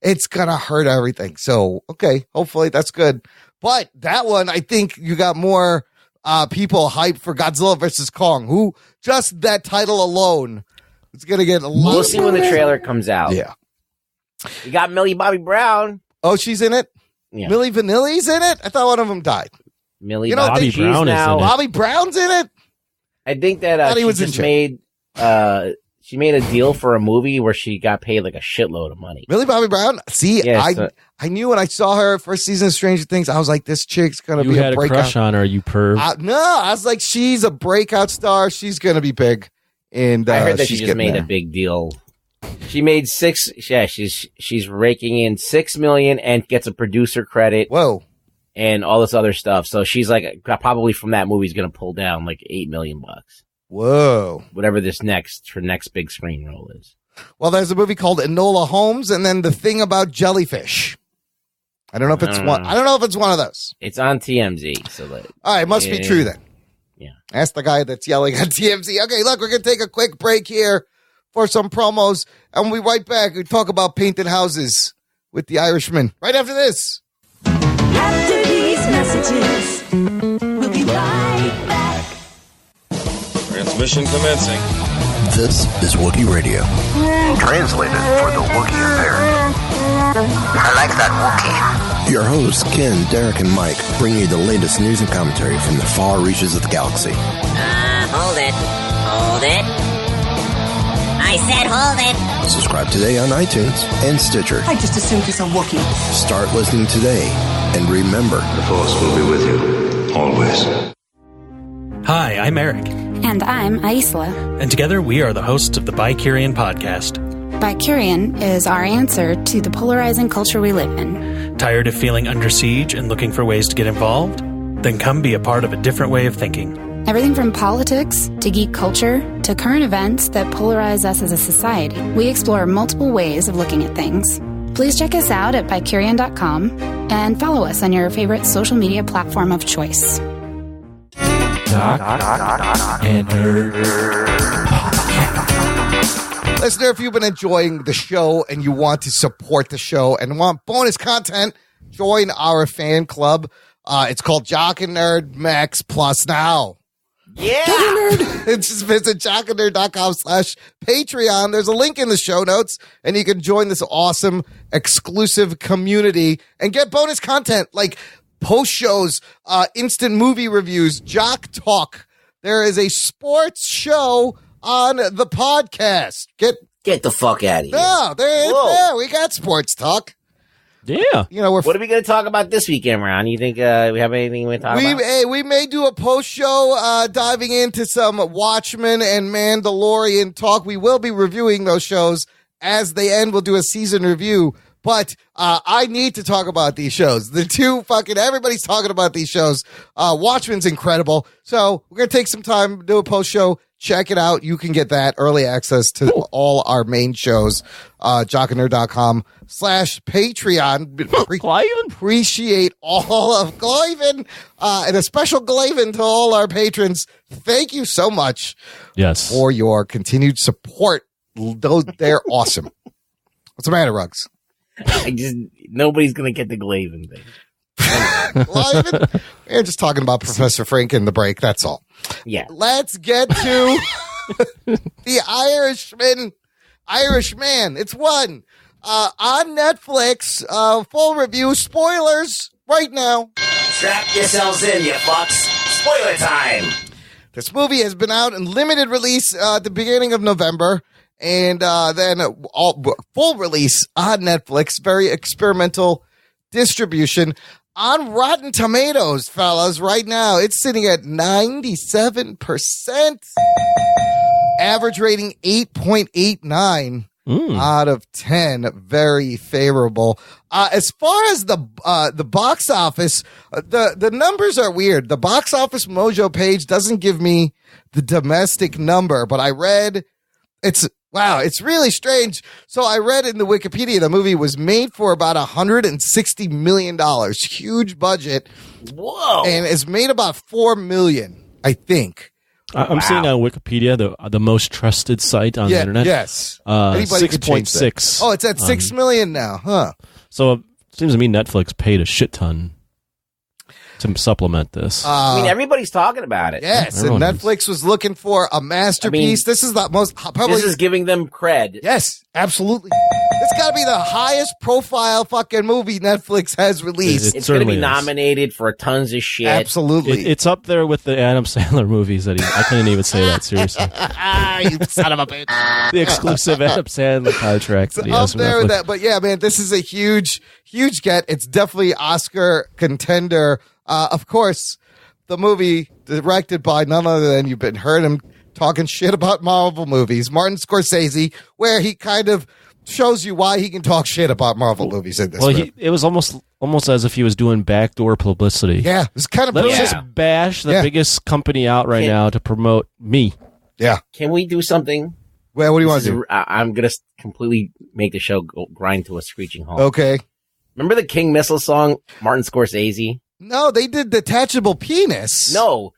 It's going to hurt everything. So, okay, hopefully that's good. But that one, I think you got more people hyped for Godzilla vs. Kong, who just that title alone is going to get a lot. We'll see when the trailer comes out. Yeah. You got Millie Bobby Brown. Oh, she's in it? Yeah. Millie Vanilli's in it? I thought one of them died. Millie Bobby Brown is in it. Bobby Brown's in it? I think that she made a deal for a movie where she got paid like a shitload of money. Millie Bobby Brown? See, I knew when I saw her first season of Stranger Things, I was like, this chick's going to be a breakout. You had a crush on her, you perv. No, I was like, she's a breakout star. She's going to be big. And I heard that she just made a big deal. She made she's raking in $6 million and gets a producer credit. Whoa. And all this other stuff. So she's like, probably from that movie is going to pull down like $8 million. Whoa. Whatever her next big screen role is. Well, there's a movie called Enola Holmes and then The Thing About Jellyfish. I don't know if it's one. I don't know if it's one of those. It's on TMZ, so that. All right, must be true then. Yeah. Ask the guy that's yelling at TMZ. Okay, look, we're gonna take a quick break here for some promos, and we'll be right back. We talk about painted houses with the Irishman right after this. After these messages, we'll be right back. Transmission commencing. This is Wookiee Radio. Translated for the Wookiee impaired. I like that Wookiee. Your hosts, Ken, Derek, and Mike, bring you the latest news and commentary from the far reaches of the galaxy. Hold it. Hold it. I said hold it. Subscribe today on iTunes and Stitcher. I just assumed it's a Wookiee. Start listening today, and remember, The Force will be with you, always. Hi, I'm Eric. And I'm Aisla. And together we are the hosts of the Bicurian podcast. Bicurian is our answer to the polarizing culture we live in. Tired of feeling under siege and looking for ways to get involved? Then come be a part of a different way of thinking. Everything from politics to geek culture to current events that polarize us as a society. We explore multiple ways of looking at things. Please check us out at Bicurian.com and follow us on your favorite social media platform of choice. And Listener, if you've been enjoying the show and you want to support the show and want bonus content, join our fan club. It's called Jock and Nerd Max Plus now. Yeah. Just visit jockandnerd.com/Patreon. There's a link in the show notes, and you can join this awesome exclusive community and get bonus content like post shows, instant movie reviews, Jock Talk. There is a sports show on the podcast. Get the fuck out of here. No, there we got sports talk. Yeah. You know, what are we going to talk about this weekend, Ron? You think we have anything we talk about? Hey, we may do a post show diving into some Watchmen and Mandalorian talk. We will be reviewing those shows as they end. We'll do a season review. But I need to talk about these shows. The two everybody's talking about these shows. Watchmen's incredible. So we're going to take some time, do a post show. Check it out. You can get that early access to all our main shows. jockandnerd.com/Patreon. Appreciate all of Glaven. And a special Glaven to all our patrons. Thank you so much. Yes. For your continued support. They're awesome. What's the matter, Ruggs? Nobody's gonna get the Glaven thing. Glaven? We're just talking about Professor Frank in the break. That's all. Yeah. Let's get to the Irishman. It's one on Netflix. Full review. Spoilers right now. Strap yourselves in, you fucks. Spoiler time. This movie has been out in limited release at the beginning of November. And then full release on Netflix, very experimental distribution on Rotten Tomatoes, fellas. Right now, it's sitting at 97%. Average rating 8.89 out of 10. Very favorable. As far as the box office, the numbers are weird. The box office Mojo page doesn't give me the domestic number, but I read it's really strange. So I read in the Wikipedia the movie was made for about $160 million. Huge budget. Whoa. And it's made about $4 million, I think. I'm seeing on Wikipedia, the most trusted site on the internet. Yes. 6.6. Oh, it's at $6 million now, huh? So it seems to me Netflix paid a shit ton to supplement this. I mean, everybody's talking about it. Yes, and Netflix was looking for a masterpiece. This is the most probably. This is giving them cred. Yes, absolutely. It's got to be the highest profile fucking movie Netflix has released. It's going to be nominated for tons of shit. Absolutely. It's up there with the Adam Sandler movies that I couldn't even say that seriously. You son of a bitch. The exclusive Adam Sandler contract. It's up there with that. But yeah, man, this is a huge get. It's definitely Oscar contender. Of course, the movie directed by none other than you've been heard him talking shit about Marvel movies, Martin Scorsese, where he kind of shows you why he can talk shit about Marvel movies in this. Well, it was almost as if he was doing backdoor publicity. Yeah, it's kind of. Let's just bash the biggest company out right now to promote me. Yeah. Can we do something? Well, what do you want to do? I'm gonna completely make the show grind to a screeching halt. Okay. Remember the King Missile song, Martin Scorsese? No, they did Detachable Penis. No.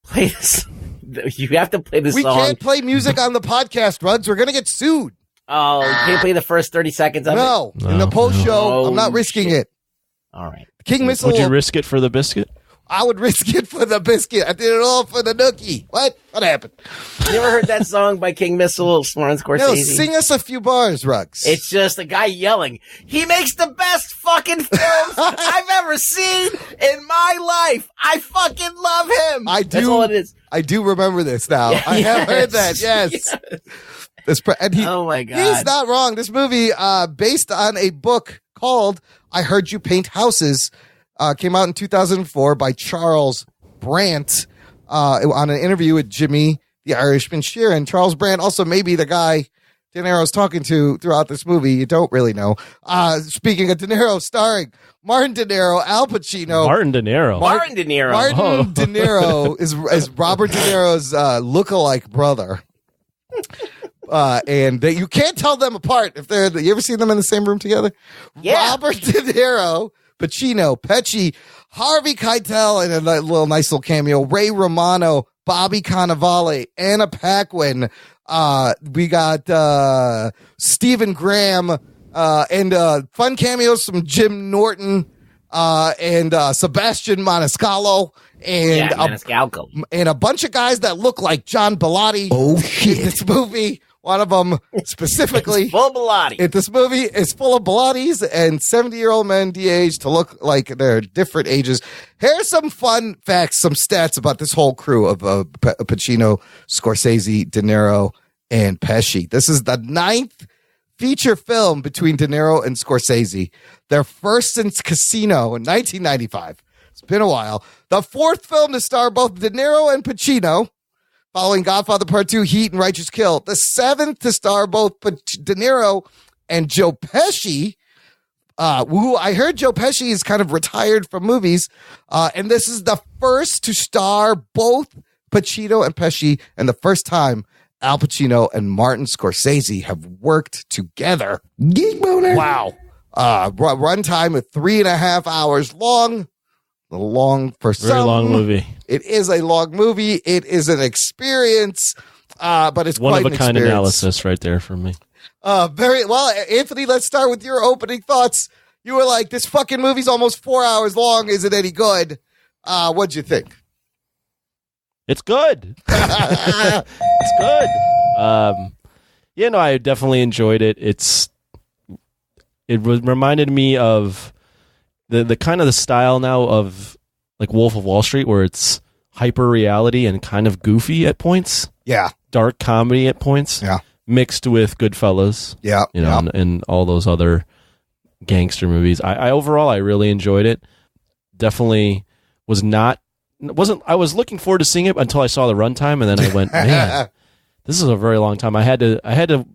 Play this. You have to play this We song. can't play music on the podcast, Ruds. We're going to get sued. Oh, you can't play the first 30 seconds of No. In the post show, I'm not risking it. All right. King Missile. Would you risk it for the biscuit? I would risk it for the biscuit. I did it all for the nookie. What? What happened? You ever heard that song by King Missile, Martin Scorsese? No, sing us a few bars, Ruggs. It's just a guy yelling. He makes the best fucking films I've ever seen in my life. I fucking love him. I do. That's all it is. I do remember this now. I have heard that. Yes. Oh my God. He's not wrong. This movie, based on a book called I Heard You Paint Houses, came out in 2004 by Charles Brandt on an interview with Jimmy the Irishman Sheeran. Charles Brandt also may be the guy De Niro's talking to throughout this movie. You don't really know. Speaking of De Niro, starring Martin De Niro, Al Pacino. Martin De Niro. Martin De Niro. Martin De Niro is Robert De Niro's lookalike brother. And you can't tell them apart if they're. You ever seen them in the same room together? Yeah. Robert De Niro, Pacino, Pesci, Harvey Keitel, and a nice little cameo. Ray Romano, Bobby Cannavale, Anna Paquin. We got Stephen Graham, and fun cameos from Jim Norton, and Sebastian Maniscalco. And a bunch of guys that look like John Bellotti. Oh shit! In this movie, one of them specifically, it's full of Bellotti. This movie is full of Bellottis and 70-year-old men de-aged to look like they're different ages. Here's some fun facts, some stats about this whole crew of Pacino, Scorsese, De Niro, and Pesci. This is the 9th feature film between De Niro and Scorsese. Their first since Casino in 1995. It's been a while. The 4th film to star both De Niro and Pacino, following Godfather Part 2, Heat, and Righteous Kill. The 7th to star both De Niro and Joe Pesci, who I heard Joe Pesci is kind of retired from movies. And this is the first to star both Pacino and Pesci, and the first time Al Pacino and Martin Scorsese have worked together. Geek boner. Wow. Runtime of 3.5 hours long. Long for some. Very long movie. It is a long movie. It is an experience, but it's one quite of a an kind experience. analysis right there for me. Very well, Anthony. Let's start with your opening thoughts. You were like, "This fucking movie's almost 4 hours long. Is it any good?" What'd you think? It's good. It's good. I definitely enjoyed it. It reminded me of the kind of the style now of like Wolf of Wall Street, where it's hyper reality and kind of goofy at points. Yeah. Dark comedy at points. Yeah. Mixed with Goodfellas. Yeah. And all those other gangster movies. I overall, I really enjoyed it. Definitely I was looking forward to seeing it until I saw the runtime, and then I went, man, this is a very long time. I had to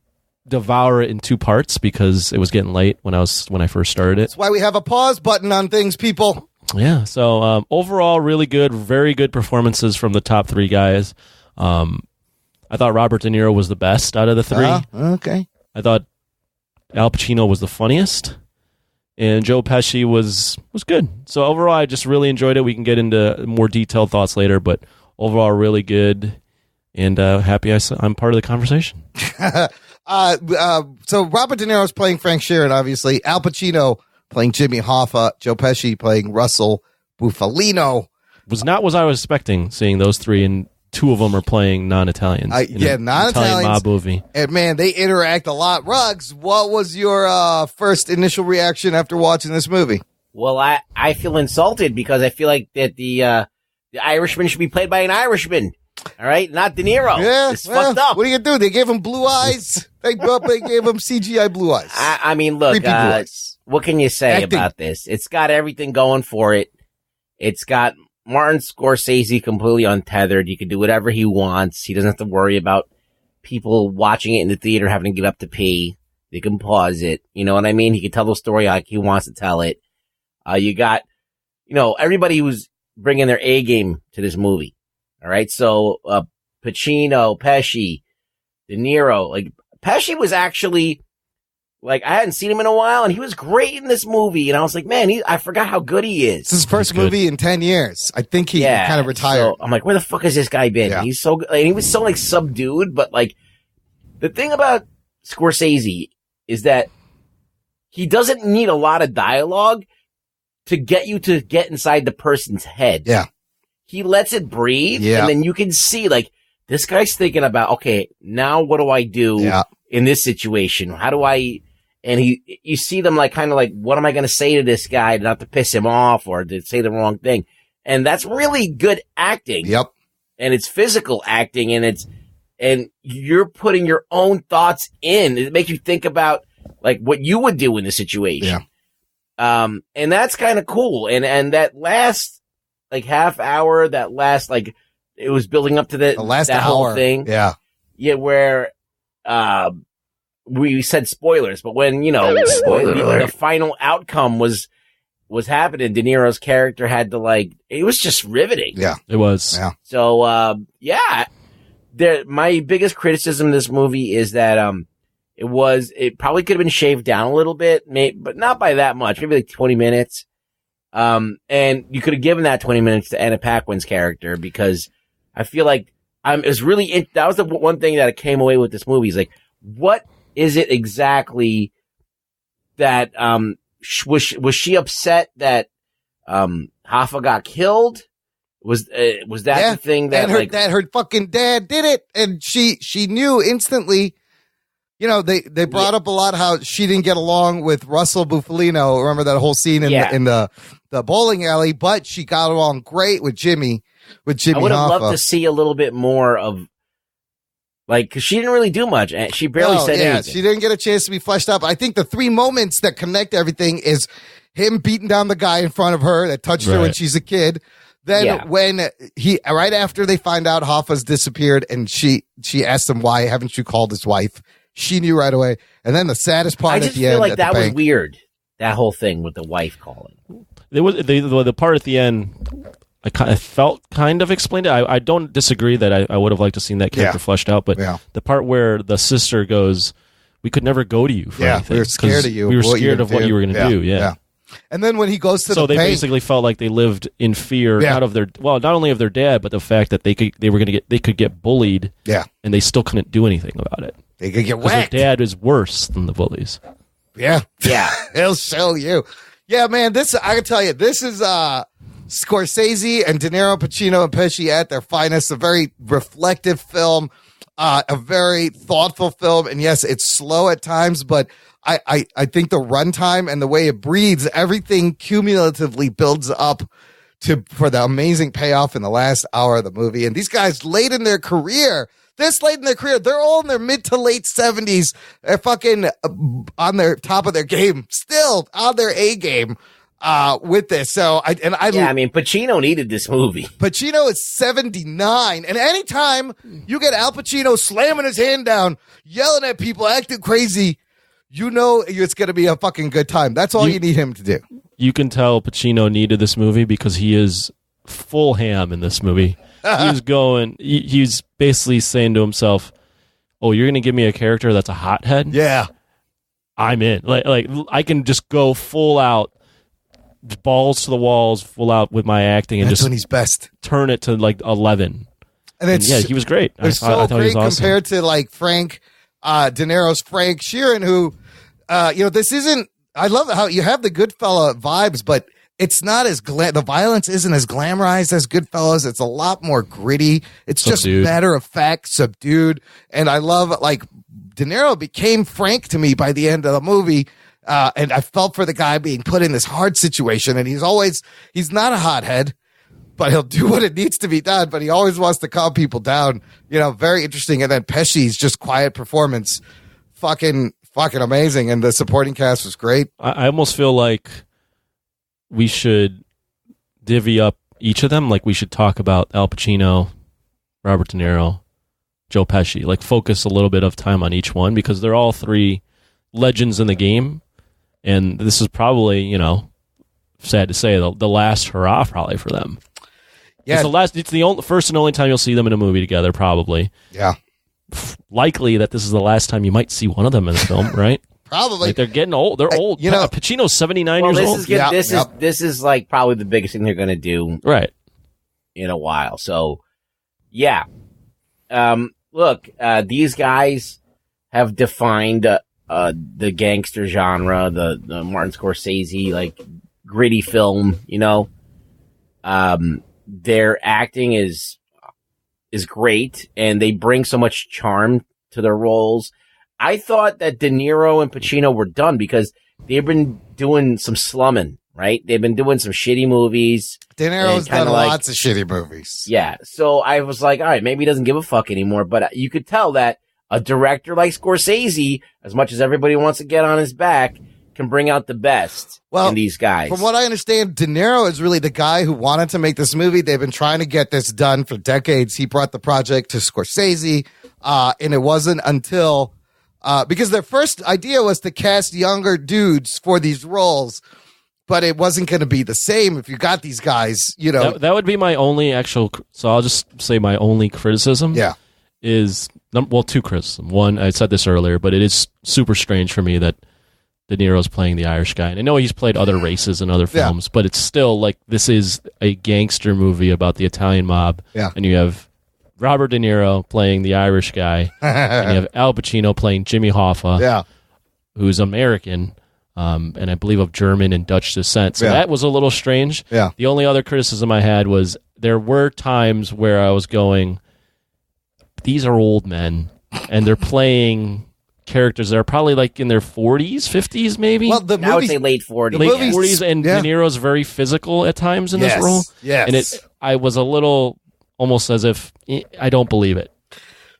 devour it in 2 parts because it was getting late when I first started it. That's why we have a pause button on things, people. Yeah. So overall, really good, very good performances from the top 3 guys. I thought Robert De Niro was the best out of the 3. Okay. I thought Al Pacino was the funniest, and Joe Pesci was good. So overall, I just really enjoyed it. We can get into more detailed thoughts later, but overall, really good, and happy I'm part of the conversation. So Robert De Niro is playing Frank Sheeran, obviously. Al Pacino playing Jimmy Hoffa. Joe Pesci playing Russell Bufalino. Was not what I was expecting, seeing those 3, and 2 of them are playing non-Italians. Non-Italians. Italian mob movie. And man, they interact a lot. Ruggs, what was your first initial reaction after watching this movie? Well, I feel insulted because I feel like that the Irishman should be played by an Irishman. All right, not De Niro. Yeah, it's fucked up. What are you gonna do? They gave him blue eyes. They gave him CGI blue eyes. I mean, look, what can you say about this? It's got everything going for it. It's got Martin Scorsese completely untethered. He can do whatever he wants. He doesn't have to worry about people watching it in the theater having to get up to pee. They can pause it. You know what I mean? He can tell the story like he wants to tell it. You got, everybody who's bringing their A game to this movie. All right. So, Pacino, Pesci, De Niro, like Pesci was actually Like, I hadn't seen him in a while, and he was great in this movie. And I was like, man, I forgot how good he is. This is his first movie in 10 years. I think he kind of retired. So I'm like, where the fuck has this guy been? Yeah. He's so good. Like, he was so, like, subdued. But, like, the thing about Scorsese is that he doesn't need a lot of dialogue to get you to get inside the person's head. Yeah. He lets it breathe, Yeah. and then you can see, like, this guy's thinking about, okay, now what do I do in this situation? How do I... And you see them like, kind of like, what am I going to say to this guy not to piss him off or to say the wrong thing? And that's really good acting. Yep. And it's physical acting, and you're putting your own thoughts in. It makes you think about like what you would do in the situation. Yeah. And that's kind of cool. And that last like half hour, that last, like, it was building up to the last that hour whole thing. Yeah. Yeah. Where, we said spoilers, but when, the final outcome was happening, De Niro's character had to, like, it was just riveting. Yeah. It was. Yeah. So, my biggest criticism of this movie is that, it probably could have been shaved down a little bit, but not by that much, maybe like 20 minutes. And you could have given that 20 minutes to Anna Paquin's character, because I feel like it was really, that was the one thing that I came away with this movie is like, what is it exactly that, was she upset that, Hoffa got killed? Was that the thing that, that her fucking dad did it, and she knew instantly. They brought up a lot how she didn't get along with Russell Bufalino. Remember that whole scene in the bowling alley? But she got along great with Jimmy. I would have loved to see a little bit more of, like, because she didn't really do much. She barely said anything. She didn't get a chance to be fleshed out. I think the three moments that connect everything is him beating down the guy in front of her that touched her when she's a kid. Then when right after they find out Hoffa's disappeared, and she asked him, why haven't you called his wife? She knew right away. And then the saddest part at the end. I just feel like that was weird. That whole thing with the wife calling. There was the part at the end. I felt kind of explained it. I don't disagree that I would have liked to seen that character fleshed out, but the part where the sister goes, "We could never go to you for anything. We were scared of you. We were scared of what you were going to do." Yeah. And then when he goes to so they basically felt like they lived in fear, not only of their dad, but the fact that they could get bullied. Yeah. And they still couldn't do anything about it. They could get whacked. Their dad is worse than the bullies. Yeah. Yeah. He'll show you. Yeah, man, I can tell you, this is Scorsese and De Niro, Pacino, and Pesci at their finest. A very reflective film, a very thoughtful film. And yes, it's slow at times, but I think the runtime and the way it breathes, everything cumulatively builds up for the amazing payoff in the last hour of the movie. And these guys late in their career, they're all in their mid to late 70s. They're fucking on their top of their game, still on their A game. With this. So Pacino needed this movie. Pacino is 79. And anytime you get Al Pacino slamming his hand down, yelling at people, acting crazy, you know it's going to be a fucking good time. That's all you need him to do. You can tell Pacino needed this movie because he is full ham in this movie. He's basically saying to himself, "Oh, you're going to give me a character that's a hothead? Yeah. I'm in. Like I can just go full out, balls to the walls, full out with my acting, and that's when he's best. Turn it to like 11." And he was great. They're so great compared to like Frank, De Niro's Frank Sheeran, who, this isn't. I love how you have the Goodfella vibes, but it's not as the violence isn't as glamorized as Goodfellas. It's a lot more gritty. It's just matter of fact, subdued. And I love, like, De Niro became Frank to me by the end of the movie. And I felt for the guy being put in this hard situation. And he's not a hothead, but he'll do what it needs to be done. But he always wants to calm people down. Very interesting. And then Pesci's just quiet performance. Fucking amazing. And the supporting cast was great. I almost feel like we should divvy up each of them. Like, we should talk about Al Pacino, Robert De Niro, Joe Pesci. Like, focus a little bit of time on each one, because they're all three legends in the game. And this is probably, sad to say, the last hurrah probably for them. Yeah. It's the first and only time you'll see them in a movie together, probably. Yeah. Likely that this is the last time you might see one of them in a film, right? Probably. Like they're getting old. They're old. You know, Pacino's 79 Well, years this old. this is like probably the biggest thing they're going to do, right, in a while. So, yeah. Look, these guys have defined the gangster genre, the Martin Scorsese like gritty film. You know, their acting is great, and they bring so much charm to their roles. I thought that De Niro and Pacino were done because they've been doing some slumming, right? They've been doing some shitty movies. De Niro's done lots of shitty movies. Yeah. So I was like, all right, maybe he doesn't give a fuck anymore. But you could tell that a director like Scorsese, as much as everybody wants to get on his back, can bring out the best in these guys. From what I understand, De Niro is really the guy who wanted to make this movie. They've been trying to get this done for decades. He brought the project to Scorsese, and it wasn't until because their first idea was to cast younger dudes for these roles, but it wasn't going to be the same if you got these guys, you know. That would be my only so I'll just say my only criticism. Yeah. Is, two criticisms. One, I said this earlier, but it is super strange for me that De Niro's playing the Irish guy. And I know he's played other races in other films, but it's still like this is a gangster movie about the Italian mob. Yeah. And you have Robert De Niro playing the Irish guy, and you have Al Pacino playing Jimmy Hoffa, who's American, and I believe of German and Dutch descent. So that was a little strange. Yeah. The only other criticism I had was there were times where I was going, these are old men, and they're playing characters that are probably like in their 40s, 50s, maybe. Well, I would say late 40s. Late 40s, and De Niro's very physical at times in this role. Yes. And I was a little almost as if I don't believe it.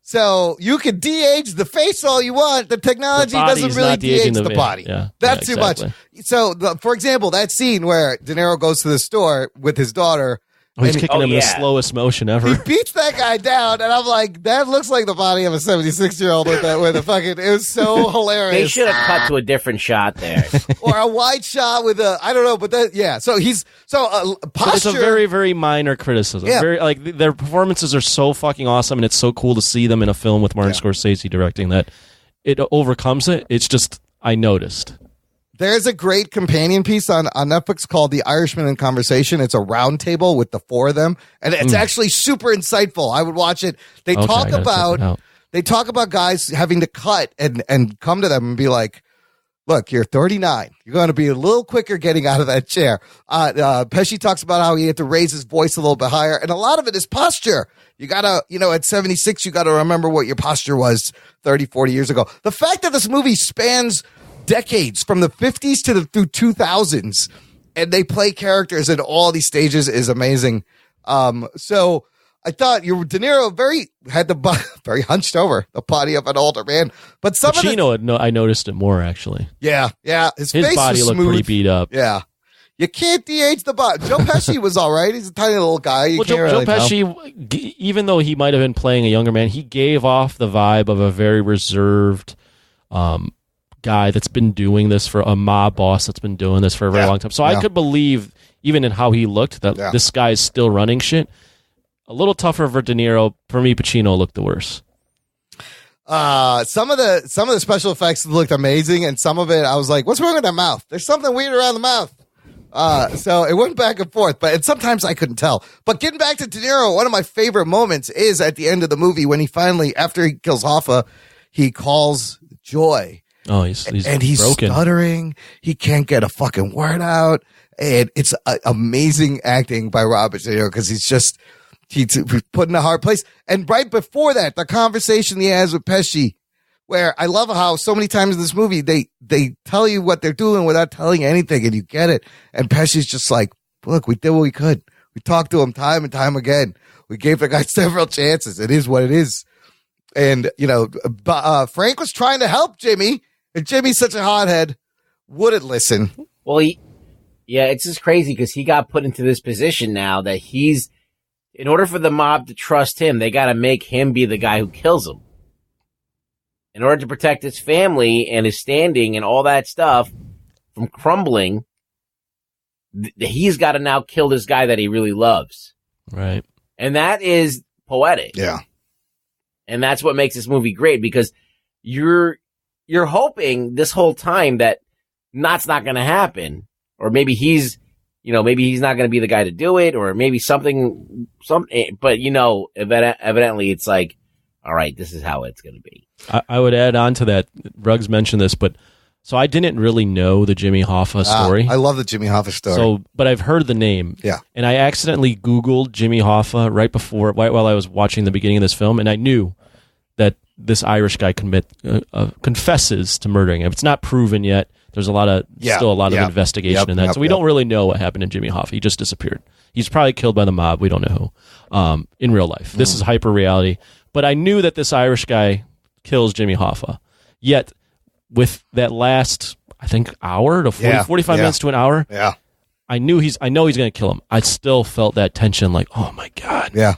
So you can de-age the face all you want. The technology doesn't really de-age the body. Yeah, That's too much. So, for example, that scene where De Niro goes to the store with his daughter. Oh, he's kicking him in the slowest motion ever. He beats that guy down, and I'm like, that looks like the body of a 76-year-old with a fucking. It was so hilarious. They should have cut to a different shot there, or a wide shot with I don't know, but So posture. But it's a very, very minor criticism. Yeah. Very their performances are so fucking awesome, and it's so cool to see them in a film with Martin Scorsese directing that it overcomes it. It's just I noticed. There's a great companion piece on Netflix called The Irishman in Conversation. It's a round table with the four of them, and it's actually super insightful. I would watch it. They talk about guys having to cut and come to them and be like, look, you're 39. You're going to be a little quicker getting out of that chair. Pesci talks about how he had to raise his voice a little bit higher, and a lot of it is posture. You got to, at 76, you got to remember what your posture was 30, 40 years ago. The fact that this movie spans decades from the 50s through 2000s, and they play characters in all these stages is amazing. So I thought De Niro had the very hunched over, the body of an older man, but Pacino, I noticed it more actually. Yeah, his face body was looked smooth. pretty beat up. Yeah, you can't de-age the body. Joe Pesci was all right. He's a tiny little guy. Joe Pesci, even though he might have been playing a younger man, he gave off the vibe of a very reserved guy that's been doing this for a mob boss that's been doing this for a very long time. So I could believe, even in how he looked, that this guy is still running shit. A little tougher for De Niro. For me, Pacino looked the worst. Some of the special effects looked amazing, and some of it I was like, what's wrong with that mouth? There's something weird around the mouth. So it went back and forth, and sometimes I couldn't tell. But getting back to De Niro, one of my favorite moments is at the end of the movie when he finally, after he kills Hoffa, he calls Joy. Oh, he's broken. Stuttering. He can't get a fucking word out. And it's amazing acting by Robert De Niro because he's put in a hard place. And right before that, the conversation he has with Pesci, where I love how so many times in this movie, they tell you what they're doing without telling anything and you get it. And Pesci's just like, look, we did what we could. We talked to him time and time again. We gave the guy several chances. It is what it is. And, Frank was trying to help Jimmy. And Jimmy's such a hothead, wouldn't listen. Well, it's just crazy because he got put into this position now that in order for the mob to trust him, they got to make him be the guy who kills him. In order to protect his family and his standing and all that stuff from crumbling, he's got to now kill this guy that he really loves. Right. And that is poetic. Yeah. And that's what makes this movie great because you're you're hoping this whole time that that's not going to happen, or maybe he's not going to be the guy to do it, or maybe something. But evidently, it's like, all right, this is how it's going to be. I would add on to that. Ruggs mentioned this, but so I didn't really know the Jimmy Hoffa story. I love the Jimmy Hoffa story. So, but I've heard the name. Yeah. And I accidentally Googled Jimmy Hoffa while I was watching the beginning of this film, and I knew that this Irish guy confesses to murdering him. It's not proven yet. There's still a lot of investigation in that. So we don't really know what happened to Jimmy Hoffa. He just disappeared. He's probably killed by the mob. We don't know who. In real life. This is hyper reality. But I knew that this Irish guy kills Jimmy Hoffa. Yet, with that last, I think, hour to 45 minutes to an hour, I know he's going to kill him. I still felt that tension, like, oh my God. Yeah.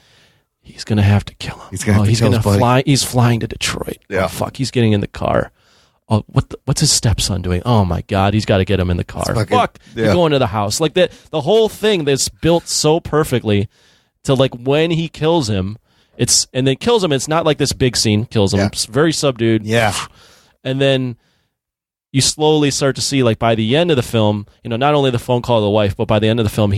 He's going to have to kill him. He's going to fly. He's flying to Detroit. Yeah. Oh, fuck. He's getting in the car. Oh, what's his stepson doing? Oh my God. He's got to get him in the car. Fuck. They're going to the house. Like that, the whole thing that's built so perfectly to like when he kills him, it's not like this big scene kills him. It's very subdued. Yeah. And then you slowly start to see, like, by the end of the film, not only the phone call of the wife, but by the end of the film,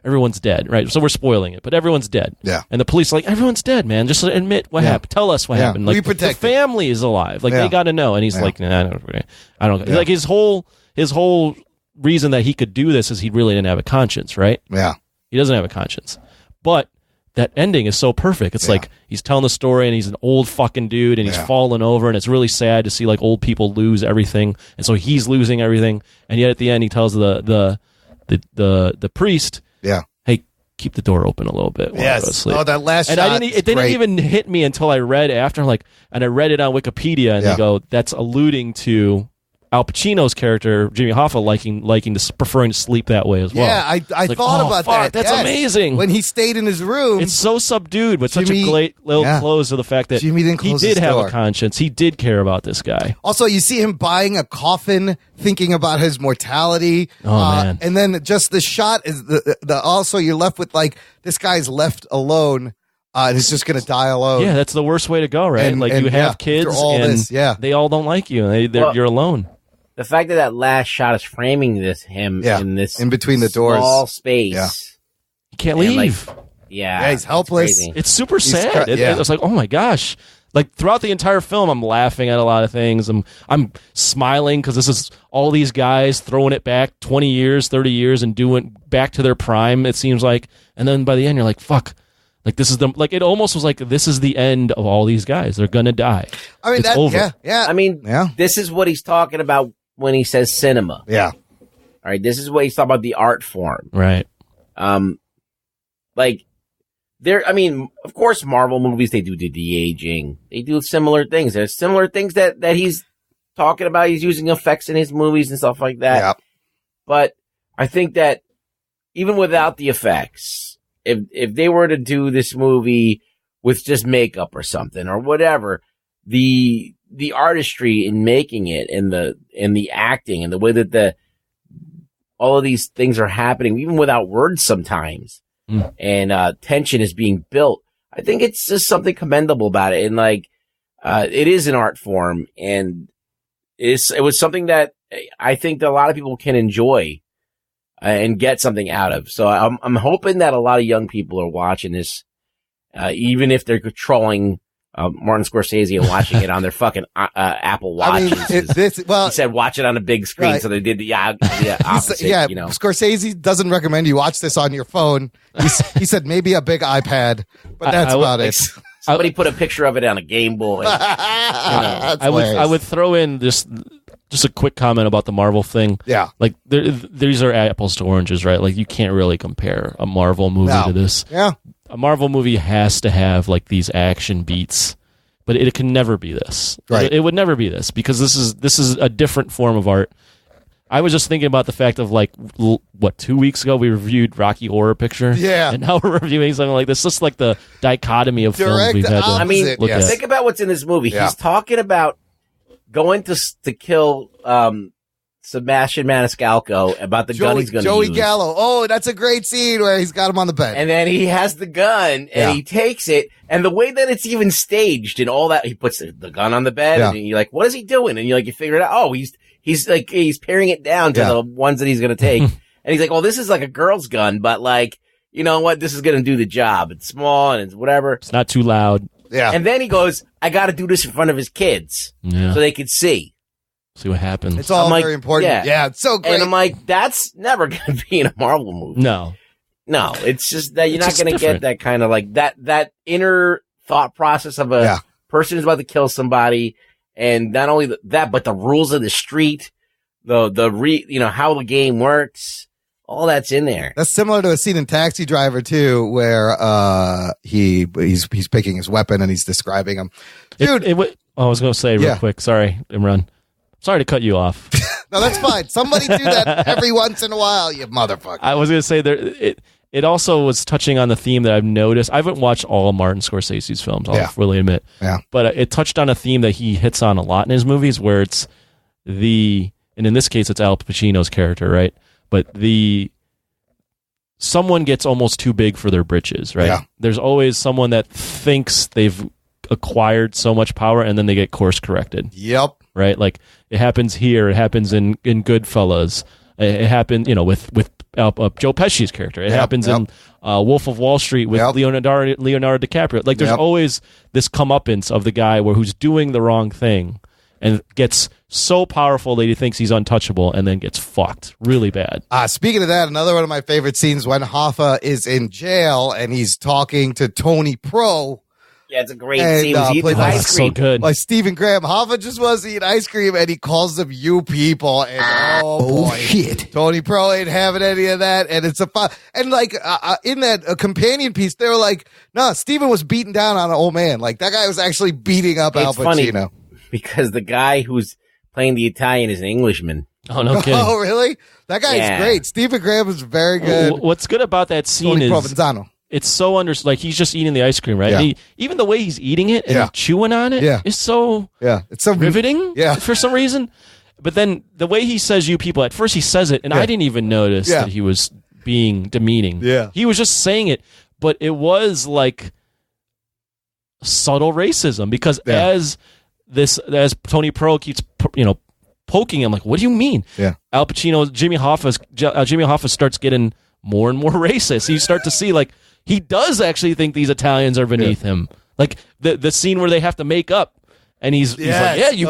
everyone's dead, right? So we're spoiling it, but everyone's dead. Yeah. And the police are like, everyone's dead, man. Just admit what happened. Tell us what happened. Like, the family is alive. Like, they got to know. And he's like, nah, I don't. Like, his whole reason that he could do this is he really didn't have a conscience, right? Yeah. He doesn't have a conscience. But that ending is so perfect. It's like he's telling the story and he's an old fucking dude and he's fallen over, and it's really sad to see like old people lose everything, and so he's losing everything, and yet at the end he tells the priest, hey, keep the door open a little bit while I go to sleep. Oh, that last and shot it didn't even hit me until I read after, and I read it on Wikipedia, and they go, that's alluding to Al Pacino's character, Jimmy Hoffa, preferring to sleep that way as well. Yeah, I thought about that. That's amazing. When he stayed in his room. It's so subdued, but such a great little close to the fact that Jimmy didn't close his have door. a conscience. He did care about this guy. Also, you see him buying a coffin, thinking about his mortality. Oh, man. And then just the shot is also you're left with like, this guy's left alone. And he's just going to die alone. Yeah, that's the worst way to go, right? And you have kids and they all don't like you, and you're alone. The fact that last shot is framing him in this in between the doors, small space, he can't leave. He's helpless. It's super sad. It's like, oh my gosh! Like throughout the entire film, I'm laughing at a lot of things. I'm smiling because this is all these guys throwing it back 20 years, 30 years, and doing back to their prime. It seems like, and then by the end, you're like, fuck. Like this is it almost was like this is the end of all these guys. They're gonna die. I mean, it's over. I mean, this is what he's talking about when he says cinema. Yeah. All right. This is what he's talking about, the art form. Right. Like of course, Marvel movies, they do the de-aging. They do similar things. There's similar things that he's talking about. He's using effects in his movies and stuff like that. Yeah. But I think that even without the effects, if they were to do this movie with just makeup or something or whatever, the artistry in making it and the acting and the way that all of these things are happening, even without words sometimes, and tension is being built, I think it's just something commendable about it. And it is an art form, and it was something that I think that a lot of people can enjoy and get something out of. So I'm hoping that a lot of young people are watching this, even if they're controlling Martin Scorsese and watching it on their fucking Apple Watches. He said watch it on a big screen, right. So they did the opposite. Scorsese doesn't recommend you watch this on your phone. He said maybe a big iPad, but that's about it. Somebody put a picture of it on a Game Boy. I would throw in just a quick comment about the Marvel thing. Yeah, like these are apples to oranges, right? Like you can't really compare a Marvel movie to this. Yeah. A Marvel movie has to have like these action beats, but it can never be this. Right. It would never be this because this is a different form of art. I was just thinking about the fact of 2 weeks ago we reviewed Rocky Horror Picture, and now we're reviewing something like this. Just like the dichotomy of films we've had. Think about what's in this movie. Yeah. He's talking about going to kill Sebastian Maniscalco about the gun he's going to use. Joey Gallo. Oh, that's a great scene where he's got him on the bed. And then he has the gun and he takes it. And the way that it's even staged and all that, he puts the gun on the bed and you're like, what is he doing? And you figure it out. Oh, he's paring it down to the ones that he's going to take. And he's like, well, this is like a girl's gun, but like, you know what? This is going to do the job. It's small and it's whatever. It's not too loud. Yeah. And then he goes, I got to do this in front of his kids so they could see. See what happens. It's all very important. Yeah, it's so great. And I'm like, that's never going to be in a Marvel movie. No, it's just that you're not going to get that kind of like that inner thought process of a person who's about to kill somebody. And not only that, but the rules of the street, how the game works, all that's in there. That's similar to a scene in Taxi Driver too, where he's picking his weapon and he's describing him. Dude, I was going to say real quick. Sorry, Imran. Sorry to cut you off. No, that's fine. Somebody do that every once in a while, you motherfucker. I was going to say it also was touching on the theme that I've noticed. I haven't watched all of Martin Scorsese's films, I'll really admit. Yeah. But it touched on a theme that he hits on a lot in his movies, where it's and in this case, it's Al Pacino's character, right? But someone gets almost too big for their britches, right? Yeah. There's always someone that thinks they've acquired so much power and then they get course corrected. Yep. Right? Like it happens here. It happens in Goodfellas. It happened, with Joe Pesci's character. It happens in Wolf of Wall Street with Leonardo DiCaprio. Like there's always this comeuppance of the guy who's doing the wrong thing and gets so powerful that he thinks he's untouchable and then gets fucked really bad. Speaking of that, another one of my favorite scenes when Hoffa is in jail and he's talking to Tony Pro. Yeah, it's a great scene. He's eating ice cream. So good. Like Stephen Graham. Hoffa just wants to eat ice cream and he calls them you people. And oh boy. Shit. Tony Pro ain't having any of that. And it's a fun. And like in that companion piece, they were like, no, Stephen was beating down on an old man. Like that guy was actually beating up Al Pacino. Funny because the guy who's playing the Italian is an Englishman. Oh, no kidding. Oh, really? That guy is great. Stephen Graham is very good. What's good about that scene Tony is Provenzano. It's so like he's just eating the ice cream, right? Yeah. Even the way he's eating it and chewing on it is so it's so riveting for some reason. But then the way he says you people, at first he says it, and I didn't even notice that he was being demeaning. Yeah. He was just saying it, but it was like subtle racism because as Tony Pro keeps, poking him, like, what do you mean? Yeah. Al Pacino, Jimmy Hoffa starts getting more and more racist. You start to see, like, he does actually think these Italians are beneath him. Like, the scene where they have to make up, and he's like, yeah, you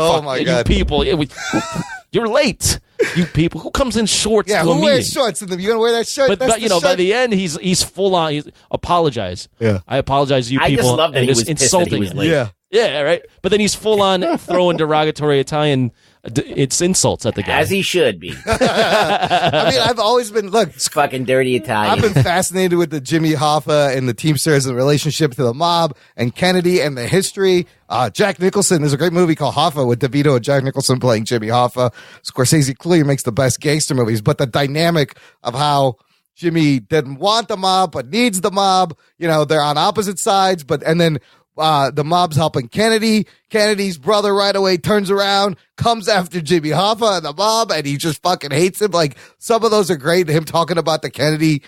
people, you're late. You people, who comes in shorts to a meeting? Who wears shorts? You gonna wear that shirt? But by the end, he's full on. He's apologize. Yeah, I apologize to you people. I just love that and he was insulting. Pissed that he was late. Yeah, right. But then he's full on throwing derogatory Italian insults at the guy, as he should be. I mean, I've always been it's fucking dirty Italian. I've been fascinated with the Jimmy Hoffa and the Teamsters and the relationship to the mob and Kennedy and the history. Jack Nicholson, there's a great movie called Hoffa with DeVito and Jack Nicholson playing Jimmy Hoffa. Scorsese clearly makes the best gangster movies, but the dynamic of how Jimmy didn't want the mob but needs the mob, they're on opposite sides, and then the mob's helping Kennedy. Kennedy's brother right away turns around, comes after Jimmy Hoffa and the mob, and he just fucking hates him. Like, some of those are great. Him talking about the Kennedy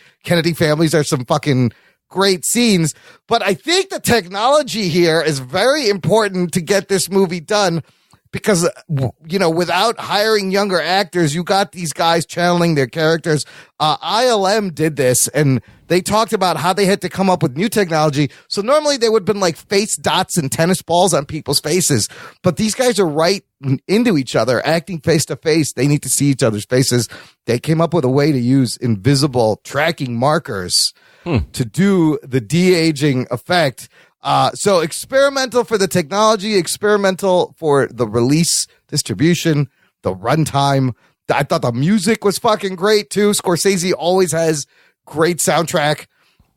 families are some fucking great scenes. But I think the technology here is very important to get this movie done because, without hiring younger actors, you got these guys channeling their characters. ILM did this, and they talked about how they had to come up with new technology. So normally they would have been like face dots and tennis balls on people's faces. But these guys are right into each other, acting face to face. They need to see each other's faces. They came up with a way to use invisible tracking markers to do the de-aging effect. So experimental for the technology, experimental for the release, distribution, the runtime. I thought the music was fucking great too. Scorsese always has great soundtrack,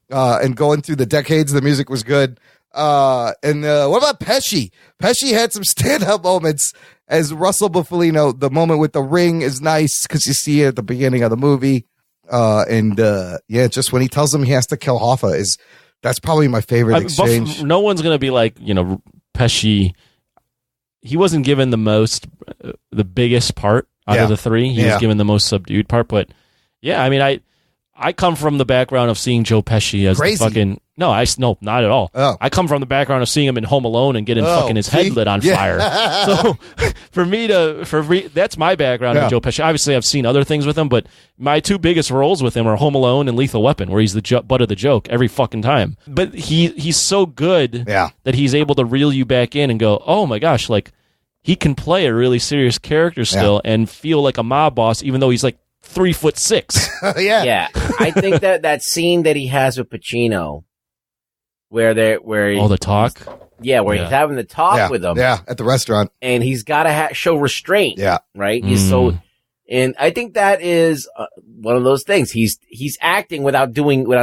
and going through the decades, the music was good. And what about Pesci? Pesci had some stand-up moments as Russell Buffalino. The moment with the ring is nice because you see it at the beginning of the movie. Just when he tells him he has to kill Hoffa that's probably my favorite exchange. No one's going to be like, Pesci. He wasn't given the biggest part, out of the three. He was given the most subdued part. But yeah, I mean, I come from the background of seeing Joe Pesci as the fucking no, not at all. Oh. I come from the background of seeing him in Home Alone and getting fucking his head lit on fire. So for me that's my background of Joe Pesci. Obviously, I've seen other things with him, but my two biggest roles with him are Home Alone and Lethal Weapon, where he's the butt of the joke every fucking time. But he's so good that he's able to reel you back in and go, oh my gosh, like he can play a really serious character still and feel like a mob boss, even though he's like 3'6". Yeah. I think that scene that he has with Pacino, where the talk, where he's having the talk with him, at the restaurant, and he's got to show restraint, right? He's and I think that is one of those things. He's acting without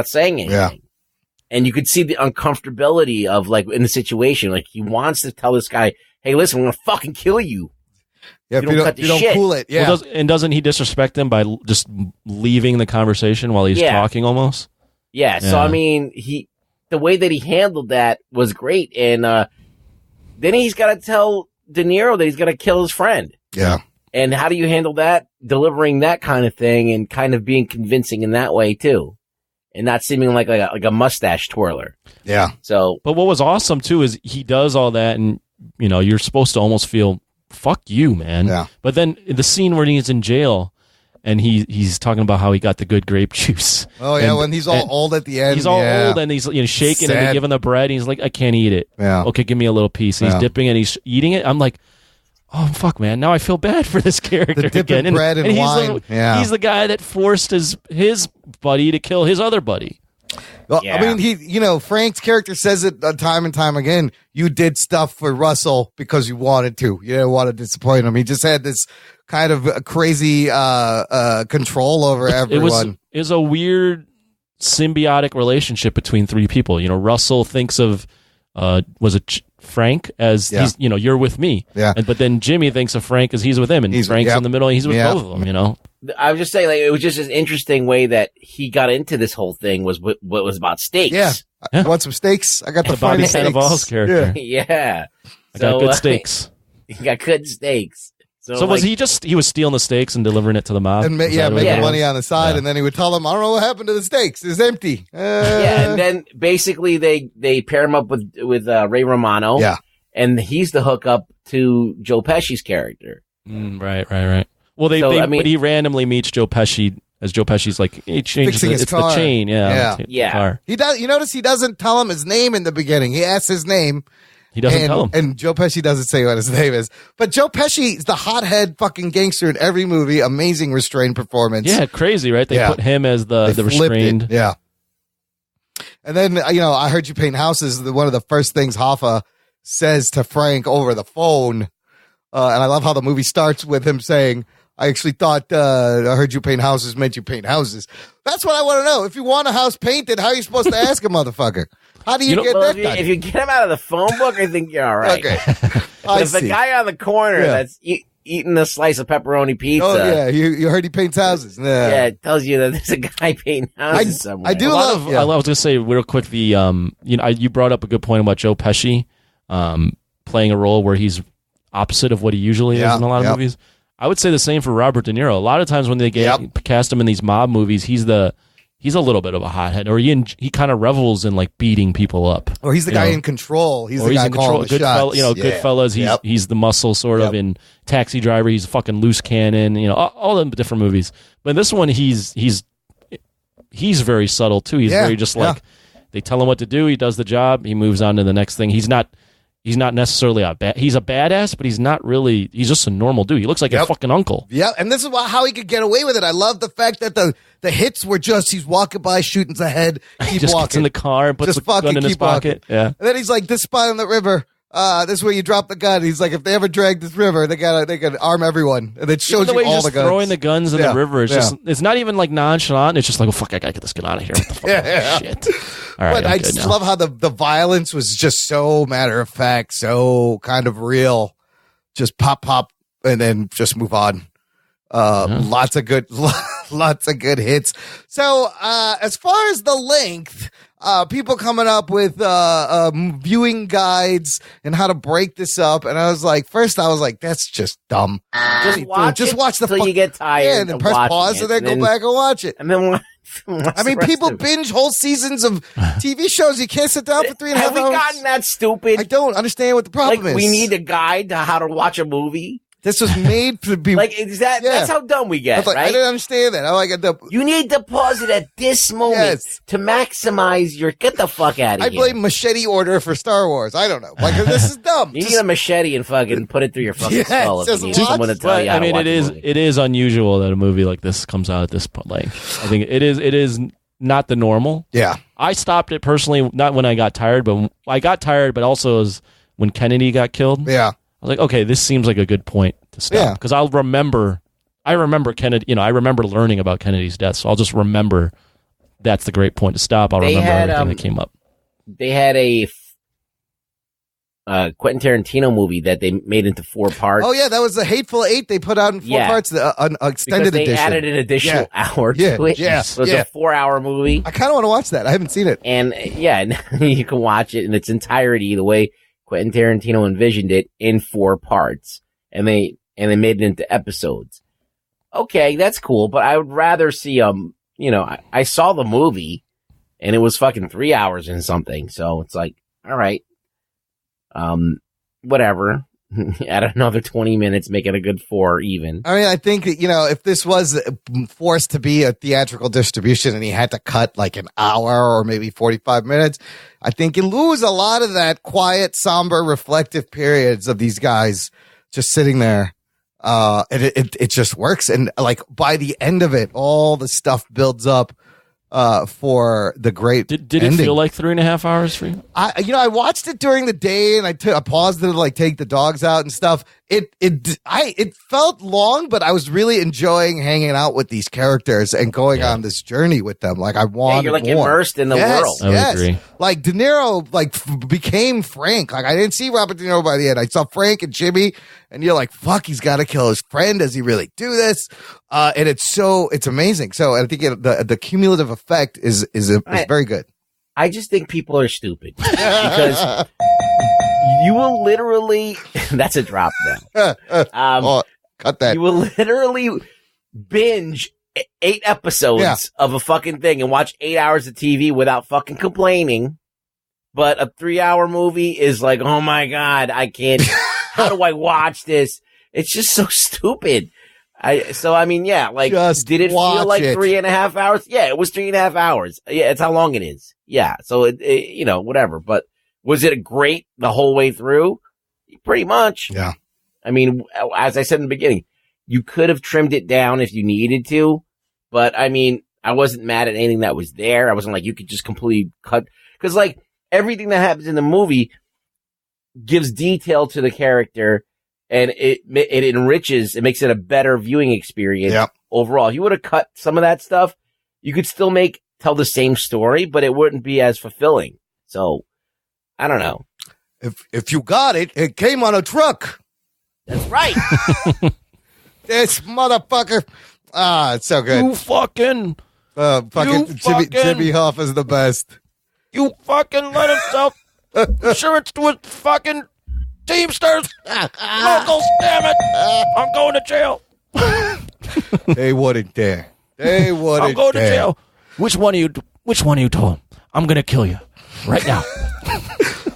saying anything, and you could see the uncomfortability of like in the situation, like he wants to tell this guy, "Hey, listen, I'm gonna fucking kill you." Yeah, if you don't cool it. Yeah. Well, and doesn't he disrespect him by just leaving the conversation while he's talking almost? Yeah. So, I mean, the way that he handled that was great. And then he's got to tell De Niro that he's going to kill his friend. Yeah. And how do you handle that? Delivering that kind of thing and kind of being convincing in that way, too. And not seeming like a mustache twirler. Yeah. So, but what was awesome, too, is he does all that and, you know, you're supposed to almost feel, fuck you, man. Yeah. But then the scene where he's in jail and he's talking about how he got the good grape juice. Oh yeah, when he's all old at the end. He's all old and he's shaking and giving the bread. And he's like, I can't eat it. Yeah. Okay, give me a little piece. And he's dipping and he's eating it. I'm like, oh fuck, man. Now I feel bad for this character again. Bread and wine. He's the guy that forced his buddy to kill his other buddy. Well, I mean, Frank's character says it time and time again. You did stuff for Russell because you wanted to. You didn't want to disappoint him. He just had this kind of crazy control over everyone. It was a weird symbiotic relationship between three people. You know, Russell thinks of Frank as he's, you're with me. Yeah. But then Jimmy thinks of Frank as he's with him, and Frank's in the middle, and he's with both of them. You know. I was just saying, like, it was just an interesting way that he got into this whole thing was what was about steaks. Yeah. I want some steaks. I got the Bobby finest steaks. Sandoval's character. Yeah. I got good steaks. He got good steaks. So was he was stealing the steaks and delivering it to the mob? And making money on the side, and then he would tell them, I don't know what happened to the steaks. It's empty. And then basically they pair him up with Ray Romano. Yeah. And he's the hookup to Joe Pesci's character. Right. Well, but he randomly meets Joe Pesci as Joe Pesci's like he changes fixing his car. The chain, the car. He does. You notice he doesn't tell him his name in the beginning. He asks his name. He doesn't tell him, and Joe Pesci doesn't say what his name is. But Joe Pesci is the hothead fucking gangster in every movie. Amazing restrained performance. Yeah, crazy, right? They put him as the restrained. Yeah. And then I heard you paint houses. One of the first things Hoffa says to Frank over the phone, and I love how the movie starts with him saying, I actually thought I heard you paint houses meant you paint houses. That's what I want to know. If you want a house painted, how are you supposed to ask a motherfucker? How do you get that done? If you get him out of the phone book, I think you're all right. Okay. If the guy on the corner that's eating a slice of pepperoni pizza. Oh, yeah. You heard he paints houses. Yeah, it tells you that there's a guy painting houses somewhere. I do love. I was going to say real quick, you brought up a good point about Joe Pesci playing a role where he's opposite of what he usually is in a lot of movies. I would say the same for Robert De Niro. A lot of times when they cast him in these mob movies, he's a little bit of a hothead, or he kind of revels in like beating people up. Or he's the guy in control. He's the guy calling the shots. Goodfellas. He's the muscle sort of in Taxi Driver. He's a fucking loose cannon. All the different movies. But in this one, he's very subtle too. He's very just like they tell him what to do. He does the job. He moves on to the next thing. He's not necessarily he's a badass, but he's not really. He's just a normal dude. He looks like a fucking uncle. Yeah, and this is how he could get away with it. I love the fact that the hits were just he's walking by, shooting the head, he just gets in the car and puts the gun in his pocket. Yeah, and then he's like, "This spot on the river. This is where you drop the gun." He's like, "If they ever drag this river, they could arm everyone." And it shows the way you all the guns. Throwing the guns in the river is just. It's not even like nonchalant. It's just like, "Oh fuck, I gotta get this gun out of here." What the fuck? Shit. All right, but I just love how the violence was just so matter of fact, so kind of real. Just pop, and then just move on. Lots of good Lots of good hits. So, as far as the length, people coming up with viewing guides and how to break this up, and I was like, that's just dumb. Just watch the until you get tired. Yeah, and then press pause and then go back and watch it. And then I mean, people binge whole seasons of TV shows. You can't sit down for 3.5 hours. Have we gotten that stupid? I don't understand what the problem is. We need a guide to how to watch a movie. This was made to be is that? Yeah. That's how dumb we get, right? I didn't understand that. You need to pause it at this moment to maximize your. Get the fuck out of here. I blame Machete Order for Star Wars. I don't know. This is dumb. You need a machete and fucking put it through your fucking skull. If you need someone to tell you how to watch it is unusual that a movie like this comes out at this point. Like, I think it is not the normal. Yeah, I stopped it personally, not when I got tired, but I got tired, but also as when Kennedy got killed. Yeah. I was like, okay, this seems like a good point to stop because I remember Kennedy. I remember learning about Kennedy's death, so I'll just remember that's the great point to stop. I'll remember everything that came up. They had a Quentin Tarantino movie that they made into 4 parts. Oh yeah, that was the Hateful Eight. They put out in 4 parts, the extended edition. They added an additional hour to it. Yeah, so it's a 4-hour movie. I kind of want to watch that. I haven't seen it. And you can watch it in its entirety the way Quentin Tarantino envisioned it in 4 parts, and they made it into episodes. Okay, that's cool, but I would rather see I saw the movie, and it was fucking 3 hours and something. So it's like, all right, whatever. Add another 20 minutes, make it a good 4 even. I mean, I think if this was forced to be a theatrical distribution and he had to cut like an hour or maybe 45 minutes, I think you lose a lot of that quiet, somber, reflective periods of these guys just sitting there. And it just works. And like by the end of it, all the stuff builds up for the great Did it feel like 3.5 hours for you? I watched it during the day and I paused it to like take the dogs out and stuff. It felt long, but I was really enjoying hanging out with these characters and going on this journey with them. Like I wanted you're like more. immersed in the world. I would agree. Like De Niro became Frank. Like I didn't see Robert De Niro by the end. I saw Frank and Jimmy, and you're like, fuck, he's got to kill his friend. Does he really do this? And it's amazing. So I think the cumulative effect is very good. I just think people are stupid because you will literally, that's a drop now. Cut that. You will literally binge 8 episodes of a fucking thing and watch 8 hours of TV without fucking complaining. But a 3-hour movie is like, oh my God, I can't, how do I watch this? It's just so stupid. Did it feel like 3.5 hours? Yeah, it was 3.5 hours. Yeah, it's how long it is. Yeah. So it whatever. But was it great the whole way through? Pretty much. Yeah. I mean, as I said in the beginning, you could have trimmed it down if you needed to, but I mean, I wasn't mad at anything that was there. I wasn't like, you could just completely cut, cause like everything that happens in the movie gives detail to the character. And it enriches, it makes it a better viewing experience overall. If you would have cut some of that stuff, you could still tell the same story, but it wouldn't be as fulfilling. So, I don't know. If you got it, it came on a truck. That's right. This motherfucker. It's so good. You fucking Jimmy Hoff is the best. You fucking let himself. Sure, it's with fucking Teamsters, locals, damn it! I'm going to jail. They wouldn't dare. I'm going to jail. Which one of you told him? I'm going to kill you right now.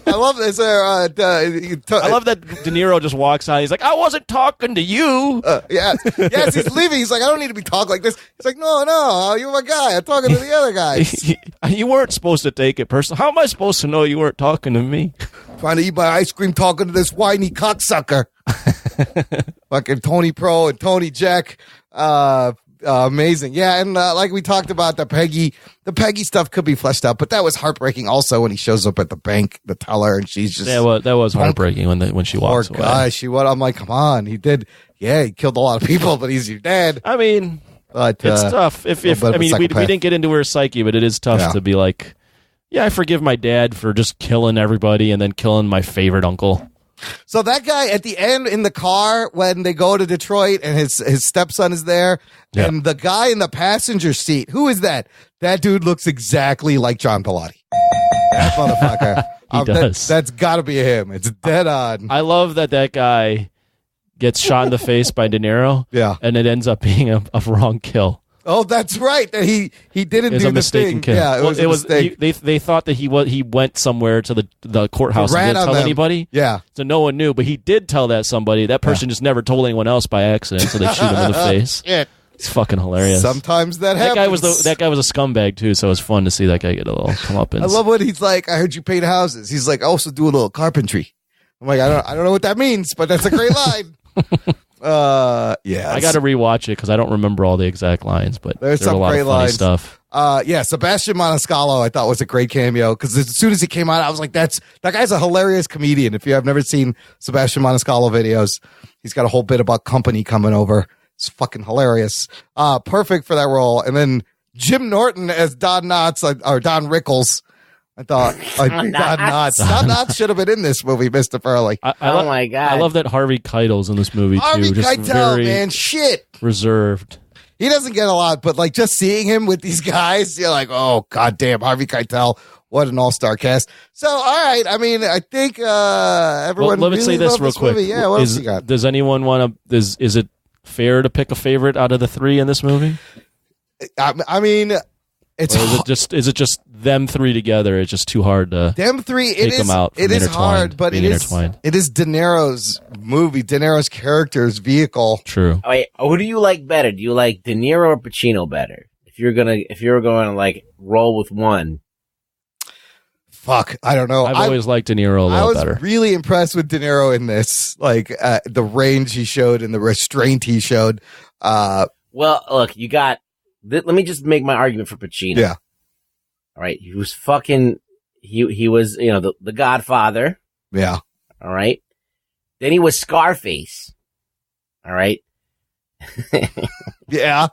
I love this. I love that De Niro just walks out. He's like, I wasn't talking to you. Yes, he's leaving. He's like, I don't need to be talking like this. He's like, no, you're my guy. I'm talking to the other guys. You weren't supposed to take it personal. How am I supposed to know you weren't talking to me? Trying to eat my ice cream, talking to this whiny cocksucker. Fucking Tony Pro and Tony Jack. Amazing. Yeah, and like we talked about, the Peggy stuff could be fleshed out, but that was heartbreaking also when he shows up at the bank, the teller, and she's just... that was heartbreaking when she walks away. Poor guy, I'm like, come on, he killed a lot of people, but he's your dad. I mean, it's tough. We didn't get into her psyche, but it is tough to be like, yeah, I forgive my dad for just killing everybody and then killing my favorite uncle. So that guy at the end in the car when they go to Detroit and his stepson is there, and the guy in the passenger seat, who is that? That dude looks exactly like John Pilati. That motherfucker. He does. That's got to be him. It's dead on. I love that guy gets shot in the face by De Niro. Yeah. And it ends up being a wrong kill. Oh, that's right. That he didn't do a the mistaken thing. kill. Yeah, it was a mistake. They thought that he went somewhere to the courthouse and didn't tell anybody. Yeah. So no one knew, but he did tell that somebody. That person just never told anyone else by accident, so they shoot him in the face. Shit. It's fucking hilarious. Sometimes that happens. That guy was a scumbag too, so it was fun to see that guy get a little comeuppance. I love when he's like, I heard you paint houses. He's like, I also do a little carpentry. I'm like, I don't know what that means, but that's a great line. Yeah. I got to rewatch it because I don't remember all the exact lines, but there's a some lot great of funny lines. stuff. Yeah, Sebastian Maniscalco I thought was a great cameo because as soon as he came out, I was like, that guy's a hilarious comedian. If you have never seen Sebastian Maniscalco videos, he's got a whole bit about company coming over. It's fucking hilarious. Perfect for that role. And then Jim Norton as Don Knotts or Don Rickles. I thought Don Knotts. Don Knotts should have been in this movie, Mr. Furley. Oh my God. I love that Harvey Keitel's in this movie Harvey too. Just Keitel, very man, shit. reserved. He doesn't get a lot, but like just seeing him with these guys, you're like, oh goddamn, Harvey Keitel, what an all-star cast. So, all right, I mean, I think everyone. Let me really say this loved real quick. Movie. Yeah, what else you got? Does anyone want to? Is it fair to pick a favorite out of the three in this movie? I mean, it's or is it just them three together? It's just too hard to them three. take them out. It is hard, but it is De Niro's movie, De Niro's character's vehicle. True. Oh, wait, who do you like better? Do you like De Niro or Pacino better? If you were going to like roll with one. Fuck, I don't know. I've always liked De Niro a little better. I was really impressed with De Niro in this, like the range he showed and the restraint he showed. Well, look, you got. Let me just make my argument for Pacino. Yeah. All right, he was fucking. He was the Godfather. Yeah. All right. Then he was Scarface. All right. Yeah.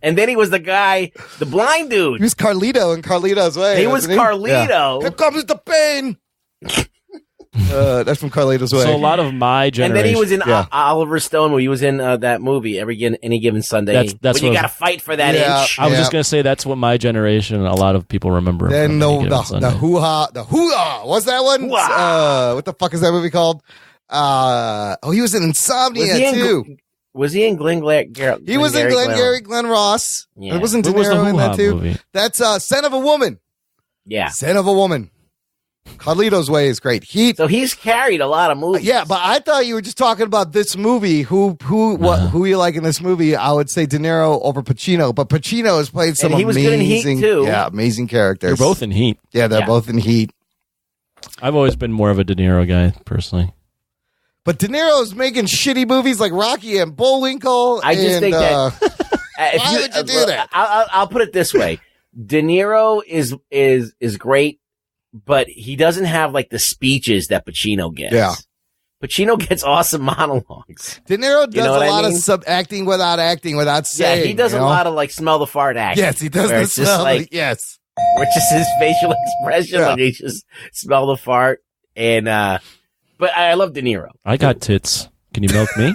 And then he was the guy, the blind dude. He was Carlito in Carlito's Way. He was Carlito. Yeah. Here comes the pain. That's from Carlito's Way. So a lot of my generation. And then he was in Oliver Stone. He was in that movie, Any Given Sunday. That's when you got to fight for that inch. I was just gonna say that's what my generation. A lot of people remember. Then the hoo-ha. What's that one? What the fuck is that movie called? He was in Insomnia too. Was he in Glengarry? He was in Glengarry Glen Ross. Yeah. It wasn't De Niro in that too. Movie? That's Son of a Woman. Yeah. Son of a Woman. Carlito's Way is great. So he's carried a lot of movies. Yeah, but I thought you were just talking about this movie. Who you like in this movie? I would say De Niro over Pacino, but Pacino has played some he was good in Heat, too. Yeah, amazing characters. They're both in Heat. Yeah, they're both in Heat. I've always been more of a De Niro guy personally. But De Niro's making shitty movies like Rocky and Bullwinkle. I just think that why would you do that? I'll put it this way: De Niro is great, but he doesn't have like the speeches that Pacino gets. Yeah, Pacino gets awesome monologues. De Niro does a lot of acting without saying. Yeah, he does a lot of like smell the fart acting. Yes, he does. It's just like yes, which is his facial expression. Like he just smell the fart and. But I love De Niro. I got tits. Can you milk me?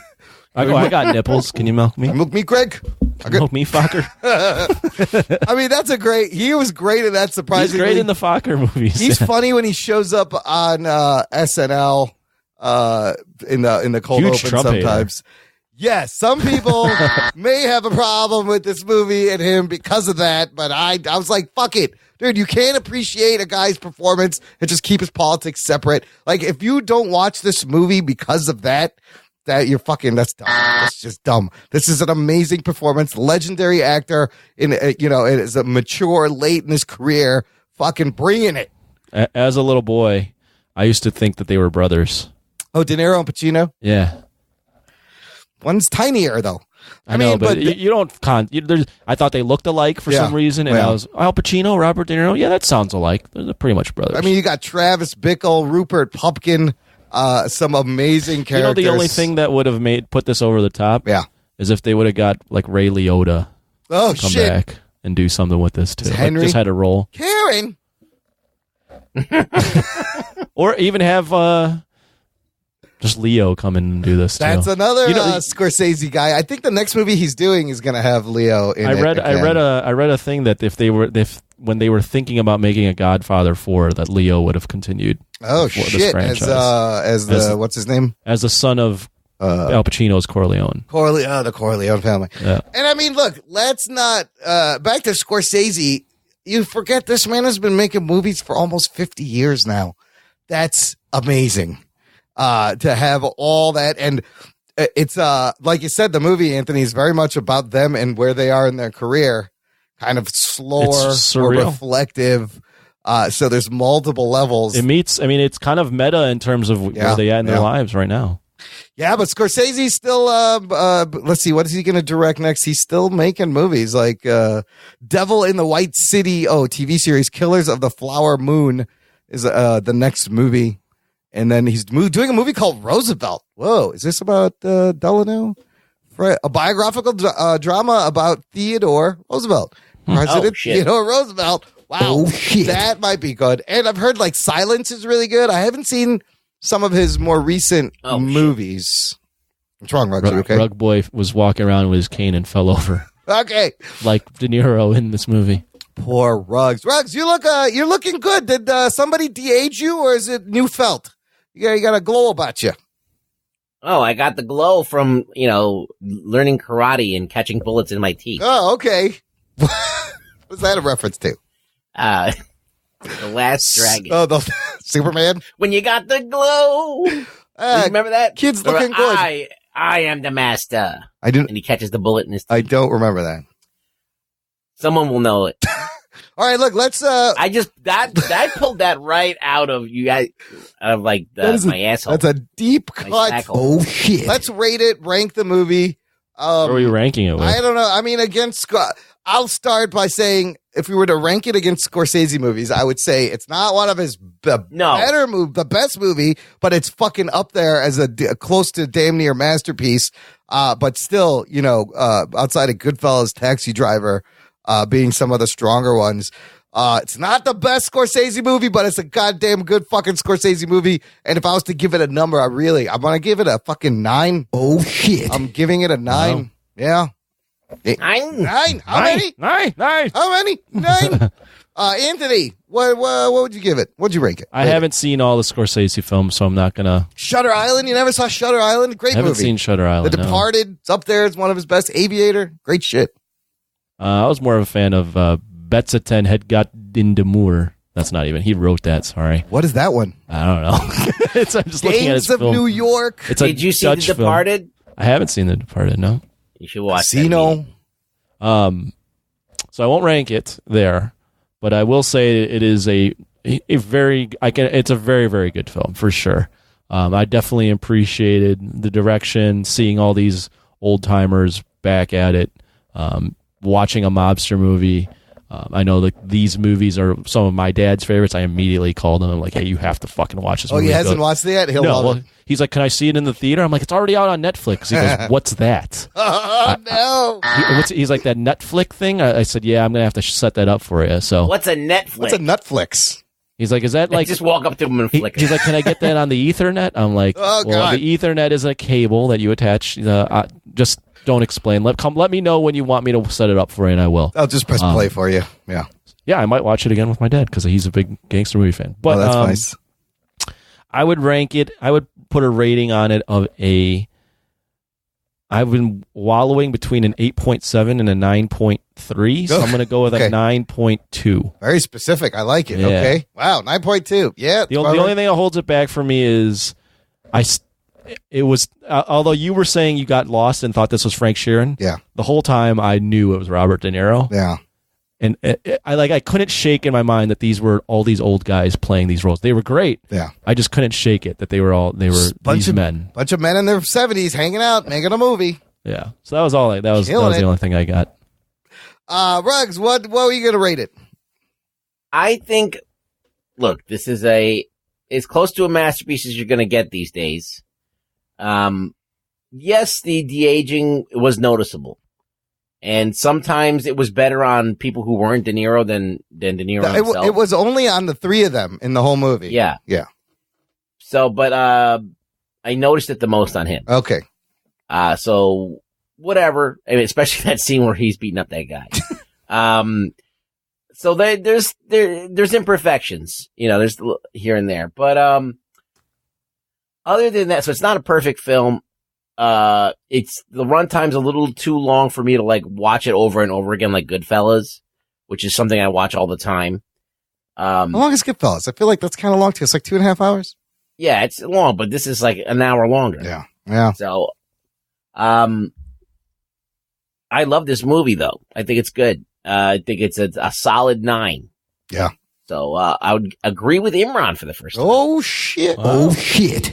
I got nipples. Can you milk me? Milk me, Greg. Milk me, Fokker. I mean, he was great in that, surprisingly. He's great in the Fokker movies. He's funny when he shows up on SNL in the cold Huge open sometimes. Yes, some people may have a problem with this movie and him because of that, but I was like, fuck it. Dude, you can't appreciate a guy's performance and just keep his politics separate. Like, if you don't watch this movie because of that you're fucking, that's dumb. That's just dumb. This is an amazing performance. Legendary actor it is a mature, late in his career, fucking bringing it. As a little boy, I used to think that they were brothers. Oh, De Niro and Pacino? Yeah. One's tinier, though. I know, but you don't. I thought they looked alike for some reason, and I was Al Pacino, Robert De Niro. Yeah, that sounds alike. They're pretty much brothers. I mean, you got Travis Bickle, Rupert Pupkin, some amazing characters. The only thing that would have put this over the top, is if they would have got like Ray Liotta. Oh, to come shit. back and do something with this too. Henry just had a role, Karen, or even have Just Leo come in and do this. That's too. another Scorsese guy. I think the next movie he's doing is going to have Leo in I read a thing that when they were thinking about making a Godfather 4, that Leo would have continued. Oh this shit! franchise. As what's his name? As the son of Al Pacino's Corleone. The Corleone family. Yeah. And I mean, look, let's not back to Scorsese. You forget this man has been making movies for almost 50 years now. That's amazing. To have all that, and it's like you said, the movie, Anthony, is very much about them and where they are in their career, kind of slower, more reflective. So there's multiple levels. It's kind of meta in terms of where they are in their lives right now. Yeah, but Scorsese's still, let's see, what is he going to direct next? He's still making movies like Devil in the White City. Oh, TV series Killers of the Flower Moon is the next movie. And then he's doing a movie called Roosevelt. Whoa, is this about Delano? A biographical drama about Theodore Roosevelt. President Theodore Roosevelt. Wow, that might be good. And I've heard like Silence is really good. I haven't seen some of his more recent movies. What's wrong, Ruggs? Okay? Rug Boy was walking around with his cane and fell over. Okay. Like De Niro in this movie. Poor Ruggs. Ruggs, you're looking good. Did somebody de-age you, or is it new felt? You got a glow about you. Oh, I got the glow from, learning karate and catching bullets in my teeth. Oh, okay. What's that a reference to? The Last Dragon. Oh, the Superman? When you got the glow. You remember that? Kid's looking good. I am the master. I didn't. And he catches the bullet in his teeth. I don't remember that. Someone will know it. All right, look, let's I pulled that right out of you guys, out of like my asshole. That's a deep cut. Oh shit. Let's rate it, rank the movie. What are we ranking it with? I don't know. I mean, I'll start by saying if we were to rank it against Scorsese movies, I would say it's not one of his the best movie, but it's fucking up there as a close to damn near masterpiece. But still, outside of Goodfellas, Taxi Driver, being some of the stronger ones. It's not the best Scorsese movie, but it's a goddamn good fucking Scorsese movie. And if I was to give it a number, I'm going to give it a fucking 9. Oh, shit. I'm giving it a 9. Wow. Yeah. 9. How many? 9. How many? 9. Anthony, what would you give it? What'd you rank it? I haven't seen all the Scorsese films, so I'm not going to. Shutter Island? You never saw Shutter Island? Great movie. I haven't seen Shutter Island, The Departed. It's up there. It's one of his best. Aviator. Great shit. I was more of a fan of Betzaten Het Got in de Moor. That's not even. He wrote that. Sorry. What is that one? I don't know. I'm just looking at his Gangs of film. New York. Did you see Dutch The Departed? Film. I haven't seen The Departed. No. You should watch Casino. So I won't rank it there, but I will say it is it's a very, very good film for sure. I definitely appreciated the direction, seeing all these old timers back at it. Watching a mobster movie. I know that these movies are some of my dad's favorites. I immediately called him. I'm like, hey, you have to fucking watch this movie. Oh, he hasn't watched it yet? He'll love it. He's like, can I see it in the theater? I'm like, it's already out on Netflix. He goes, what's that? Oh, no. He's like, that Netflix thing? I said, yeah, I'm going to have to set that up for you. So what's a Netflix? What's a Netflix? He's like, is that like... Just walk up to him and flick it. He's like, can I get that on the Ethernet? I'm like, oh, well, God. The Ethernet is a cable that you attach. Just... Don't explain. Let me know when you want me to set it up for you, and I will. I'll just press play for you. Yeah. Yeah, I might watch it again with my dad because he's a big gangster movie fan. But that's nice. I would rank it. I would put a rating on it of a. I've been wallowing between an 8.7 and a 9.3, so I'm going to go with a 9.2. Very specific. I like it. Yeah. Okay. Wow, 9.2. Yeah. The only thing that holds it back for me is it was, although you were saying you got lost and thought this was Frank Sheeran. Yeah. The whole time I knew it was Robert De Niro. Yeah. And I couldn't shake in my mind that these were all these old guys playing these roles. They were great. Yeah. I just couldn't shake it that they were these men. Bunch of men in their 70s hanging out, making a movie. Yeah. So that was all. That was the only thing I got. Ruggs, what were you going to rate it? I think, look, this is as close to a masterpiece as you're going to get these days. Yes, the de-aging was noticeable. And sometimes it was better on people who weren't De Niro than De Niro himself. It was only on the three of them in the whole movie. Yeah. Yeah. So, but I noticed it the most on him. Okay. So whatever. I mean, especially that scene where he's beating up that guy. So there's imperfections, there's here and there, but other than that, so it's not a perfect film. It's the runtime's a little too long for me to like watch it over and over again, like Goodfellas, which is something I watch all the time. How long is Goodfellas? I feel like that's kind of long too. It's like 2.5 hours. Yeah, it's long, but this is like an hour longer. Yeah. So, I love this movie though. I think it's good. I think it's a solid 9. Yeah. So, I would agree with Imran for the first time. Oh shit. Wow. Oh shit.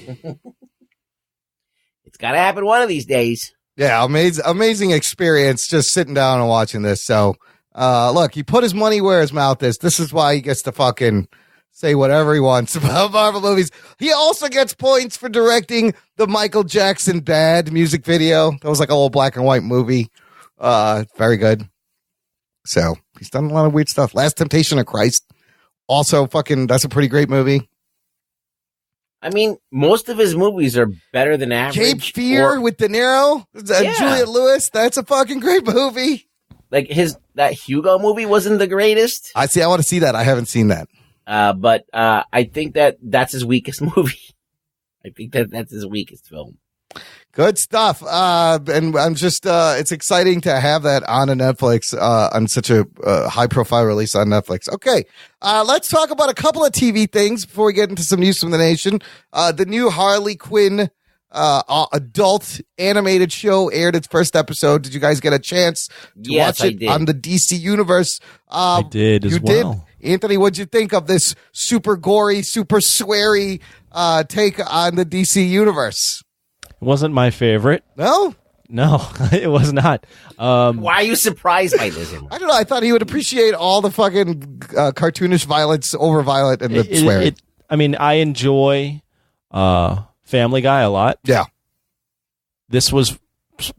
It's got to happen one of these days. Yeah, amazing experience just sitting down and watching this. So, look, he put his money where his mouth is. This is why he gets to fucking say whatever he wants about Marvel movies. He also gets points for directing the Michael Jackson Bad music video. That was like a little black and white movie. Very good. So, he's done a lot of weird stuff. Last Temptation of Christ. Also, that's a pretty great movie. I mean, most of his movies are better than average. Cape Fear with De Niro, Juliette Lewis. That's a fucking great movie. Like that Hugo movie wasn't the greatest. I want to see that. I haven't seen that. But I think that's his weakest movie. I think that's his weakest film. Good stuff. And I'm just, it's exciting to have that on a Netflix, on such a high profile release on Netflix. Okay. Let's talk about a couple of TV things before we get into some news from the nation. The new Harley Quinn, adult animated show aired its first episode. Did you guys get a chance to watch it on the DC universe? I did as well. Anthony, what'd you think of this super gory, super sweary, take on the DC universe? It wasn't my favorite. No, it was not. Why are you surprised by this? I don't know. I thought he would appreciate all the fucking cartoonish violence, over violent, and the swearing. I mean, I enjoy Family Guy a lot. Yeah. This was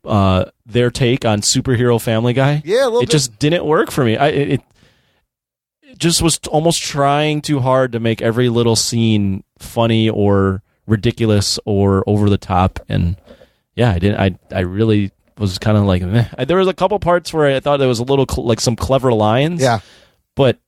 their take on superhero Family Guy. Yeah, a little bit. Just didn't work for me. It just was almost trying too hard to make every little scene funny or ridiculous or over the top, and yeah, I really was kind of like meh. There was a couple parts where I thought there was a little like some clever lines, but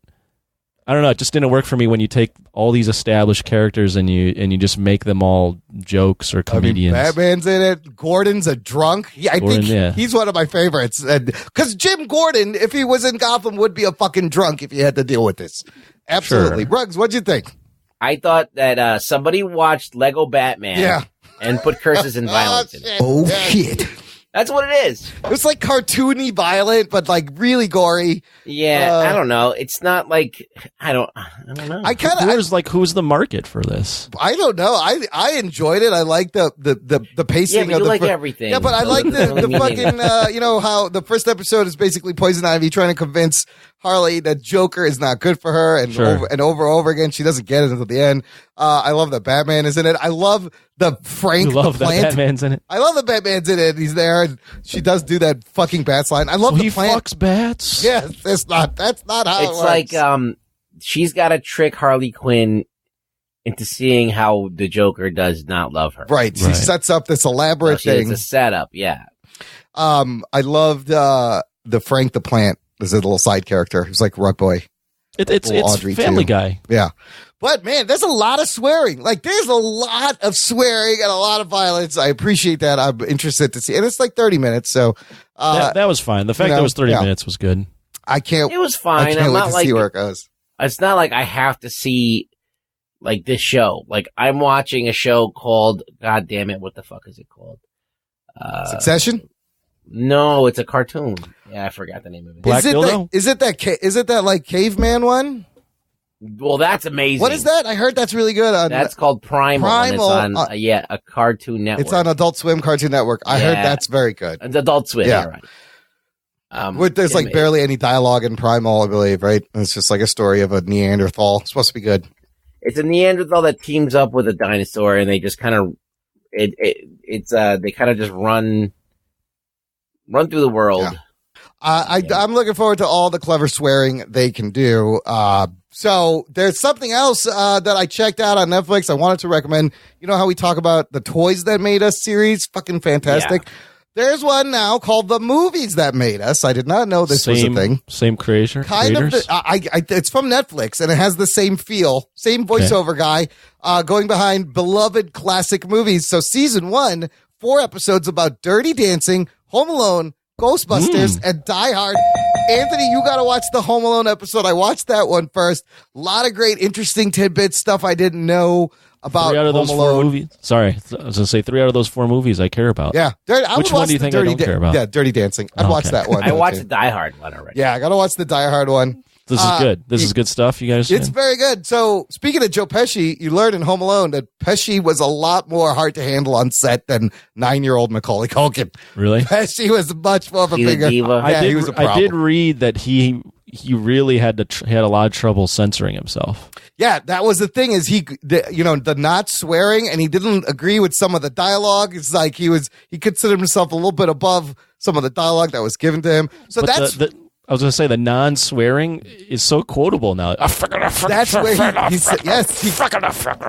I don't know, it just didn't work for me when you take all these established characters and you just make them all jokes or comedians. I mean, Batman's in it. Gordon's a drunk. Yeah, I think he's one of my favorites. Because Jim Gordon, if he was in Gotham, would be a fucking drunk if he had to deal with this. Absolutely. Sure. Ruggs, what'd you think? I thought that somebody watched Lego Batman and put curses and violence in it. Oh, shit. That's what it is. It was like cartoony violent, but like really gory. Yeah, I don't know. It's not like I don't know. Who's the market for this? I don't know. I enjoyed it. I like the pacing. Yeah, but you like everything. Yeah, but I like the fucking how the first episode is basically Poison Ivy trying to convince Harley that Joker is not good for her, and over again she doesn't get it until the end. I love that Batman is in it. I love the Frank. You love the plant. that Batman's in it. I love that Batman's in it. He's there, and she does do that fucking bats line. I love the plant. Fucks bats. Yes, that's not how it's it works. like she's got to trick Harley Quinn into seeing how the Joker does not love her. Right. She sets up this elaborate thing. It's a setup. Yeah. I loved the Frank the Plant. There's a little side character who's like Rug Boy. It's Audrey Family too. Guy. Yeah. But man, there's a lot of swearing. Like there's a lot of swearing and a lot of violence. I appreciate that. I'm interested to see. And it's like 30 minutes. So that was fine. The fact that it was 30 minutes was good. It was fine. I can't wait to see where it goes. It's not like I have to see like this show. Like I'm watching a show called, God damn it, what the fuck is it called? Succession? No, it's a cartoon. Yeah, I forgot the name of it. Is it that like caveman one? Well, that's amazing. What is that? I heard that's really good. That's called Primal. And it's on a Cartoon Network. It's on Adult Swim Cartoon Network. I heard that's very good. It's Adult Swim. Yeah, right. There's like barely any dialogue in Primal, I believe. Right? And it's just like a story of a Neanderthal. It's supposed to be good. It's a Neanderthal that teams up with a dinosaur, and they just kind of they kind of just run through the world. I'm looking forward to all the clever swearing they can do. So there's something else that I checked out on Netflix. I wanted to recommend. You know how we talk about the Toys That Made Us series? Fucking fantastic. Yeah. There's one now called The Movies That Made Us. I did not know this was a thing. Same creator? Kind of. It's from Netflix, and it has the same feel, same voiceover guy going behind beloved classic movies. So season 1, 4 episodes about Dirty Dancing, Home Alone, Ghostbusters, and Die Hard. Anthony, you got to watch the Home Alone episode. I watched that one first. A lot of great, interesting tidbits, stuff I didn't know about 3 out of those Home 4 Alone. movies. Sorry, I was going to say 3 out of those 4 movies I care about. Yeah. Which one do you think I don't care about? Yeah, Dirty Dancing. I'd watch that one. I watched the Die Hard one already. Yeah, I got to watch the Die Hard one. This is good. This is good stuff, you guys. It's very good. So, speaking of Joe Pesci, you learned in Home Alone that Pesci was a lot more hard to handle on set than 9-year-old Macaulay Culkin. Really? Pesci was much more of a bigger. diva. Yeah, he was a problem. I did read that he really had a lot of trouble censoring himself. Yeah, that was the thing. Is the not swearing, and he didn't agree with some of the dialogue. It's like he considered himself a little bit above some of the dialogue that was given to him. So but that's. I was going to say the non-swearing is so quotable now. That's where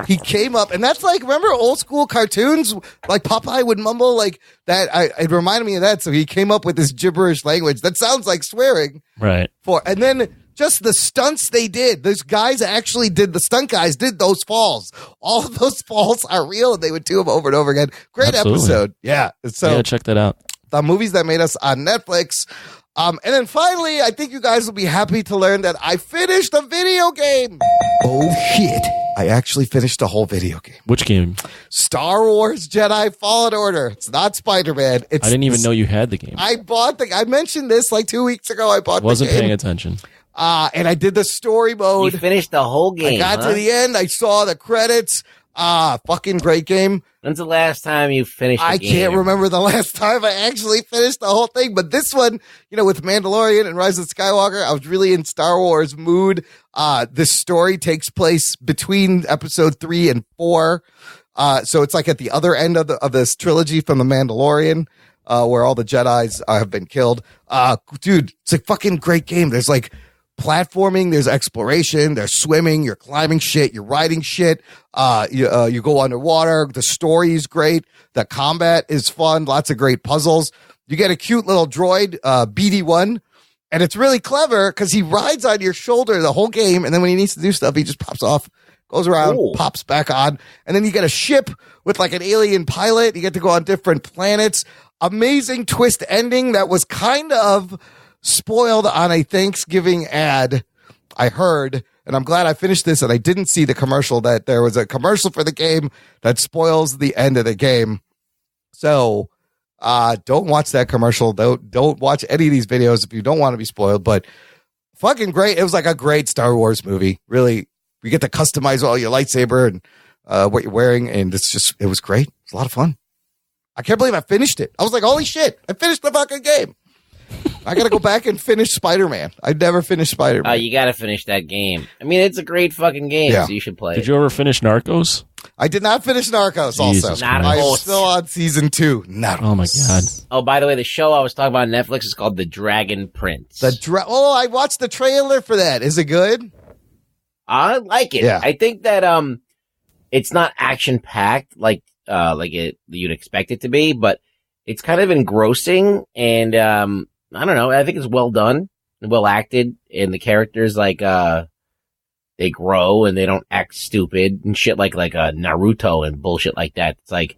he came up, and that's like, remember old school cartoons like Popeye would mumble like that. It reminded me of that. So he came up with this gibberish language that sounds like swearing, right? And then just the stunts they did. Those guys actually did. The stunt guys did those falls. All of those falls are real, and they would do them over and over again. Great episode. Yeah. So check that out. The Movies That Made Us on Netflix. And then finally, I think you guys will be happy to learn that I finished a video game. Oh, shit. I actually finished a whole video game. Which game? Star Wars Jedi Fallen Order. It's not Spider-Man. I didn't even know you had the game. I mentioned this like 2 weeks ago. I bought the game. Wasn't paying attention. And I did the story mode. You finished the whole game. I got to the end. I saw the credits. Fucking great game. When's the last time you finished the game? I can't remember the last time I actually finished the whole thing, but this one, with Mandalorian and Rise of Skywalker, I was really in Star Wars mood. This story takes place between episode 3 and 4. So it's like at the other end of this trilogy from the Mandalorian, where all the Jedis have been killed. Dude, it's a fucking great game. There's like platforming, there's exploration, there's swimming, you're climbing shit, you're riding shit, you go underwater. The story is great, the combat is fun, lots of great puzzles. You get a cute little droid, BD1, and it's really clever because he rides on your shoulder the whole game, and then when he needs to do stuff, he just pops off, goes around, pops back on, and then you get a ship with like an alien pilot. You get to go on different planets. Amazing twist ending that was kind of spoiled on a Thanksgiving ad, I heard, and I'm glad I finished this and I didn't see the commercial, that there was a commercial for the game that spoils the end of the game. So don't watch that commercial. Don't watch any of these videos if you don't want to be spoiled, but fucking great. It was like a great Star Wars movie. Really, you get to customize all your lightsaber and what you're wearing, and it was great. It was a lot of fun. I can't believe I finished it. I was like, holy shit, I finished the fucking game. I got to go back and finish Spider-Man. I've never finished Spider-Man. You got to finish that game. I mean, it's a great fucking game, so you should play it. Did you ever finish Narcos? I did not finish Narcos also. I'm still on season 2. Oh, my God. Oh, by the way, the show I was talking about on Netflix is called The Dragon Prince. I watched the trailer for that. Is it good? I like it. Yeah. I think that it's not action-packed like you'd expect it to be, but it's kind of engrossing, and I don't know. I think it's well done and well acted, and the characters they grow and they don't act stupid and shit like Naruto and bullshit like that. It's like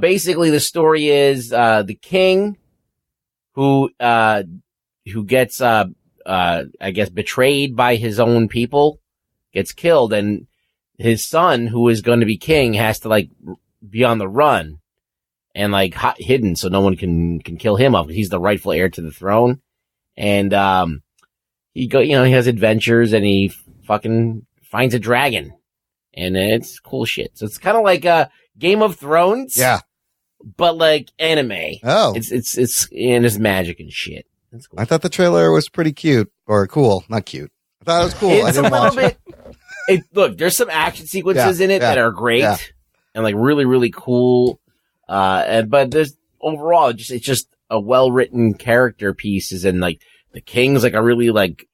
basically the story is the king who gets I guess betrayed by his own people, gets killed, and his son, who is going to be king, has to be on the run and hidden so no one can kill him off. He's the rightful heir to the throne. And he has adventures, and he fucking finds a dragon, and it's cool shit. So it's kind of like Game of Thrones. Yeah. But like anime. Oh. It's magic and shit. That's cool. I thought the trailer was pretty cute, or cool, not cute. I thought it was cool. It's a little bit. Look, there's some action sequences in it that are great and really, really cool. But there's overall it's just a well-written character pieces, and like the king's like a really like,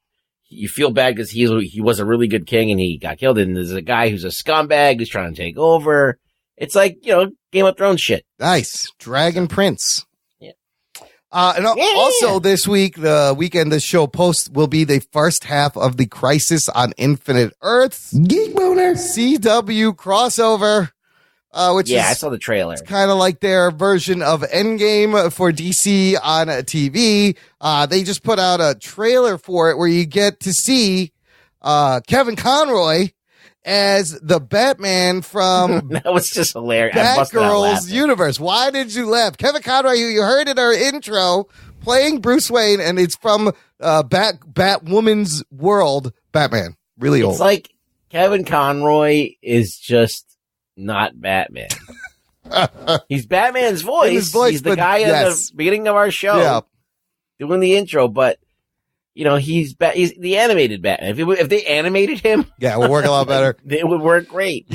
you feel bad because he was a really good king and he got killed, and there's a guy who's a scumbag who's trying to take over. It's like, Game of Thrones shit. Nice. Dragon Prince. Yeah. Also this week, the weekend the show posts will be the first half of the Crisis on Infinite Earths Geek Boner CW crossover. Which I saw the trailer. It's kind of like their version of Endgame for DC on TV. They just put out a trailer for it where you get to see Kevin Conroy as the Batman from that was just hilarious. Batgirl's universe. Why did you laugh? Kevin Conroy, you heard in our intro, playing Bruce Wayne, and it's from Batwoman's world, Batman. Really old. It's like Kevin Conroy is just not Batman. He's Batman's voice. He's the guy at the beginning of our show doing the intro, but he's the animated Batman. If they animated him, it would work a lot better. It would work great.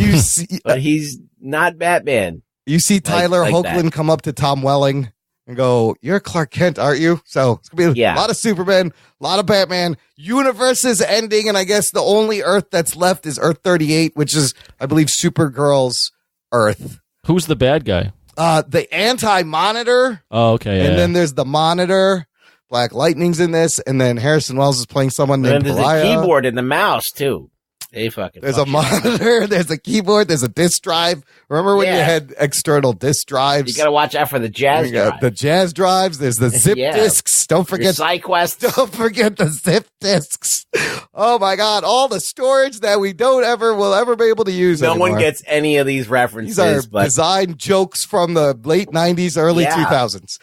But he's not Batman. You see Tyler Hoechlin come up to Tom Welling and go, "You're Clark Kent, aren't you?" So it's gonna be a lot of Superman, a lot of Batman. Universe is ending, and I guess the only Earth that's left is Earth 38, which is, I believe, Supergirl's Earth. Who's the bad guy? The Anti-Monitor. Oh, okay. And then there's the Monitor. Black Lightning's in this, and then Harrison Wells is playing someone named There's Pariah. a keyboard and the mouse too. There's a monitor, there's a keyboard, there's a disk drive. Remember when you had external disk drives? You got to watch out for the jazz drive. The jazz drives, there's the zip disks. Don't forget SideQuest. Don't forget the zip disks. Oh my God, all the storage that we will ever be able to use anymore. No one gets any of these references. These are design jokes from the late 90s, early 2000s.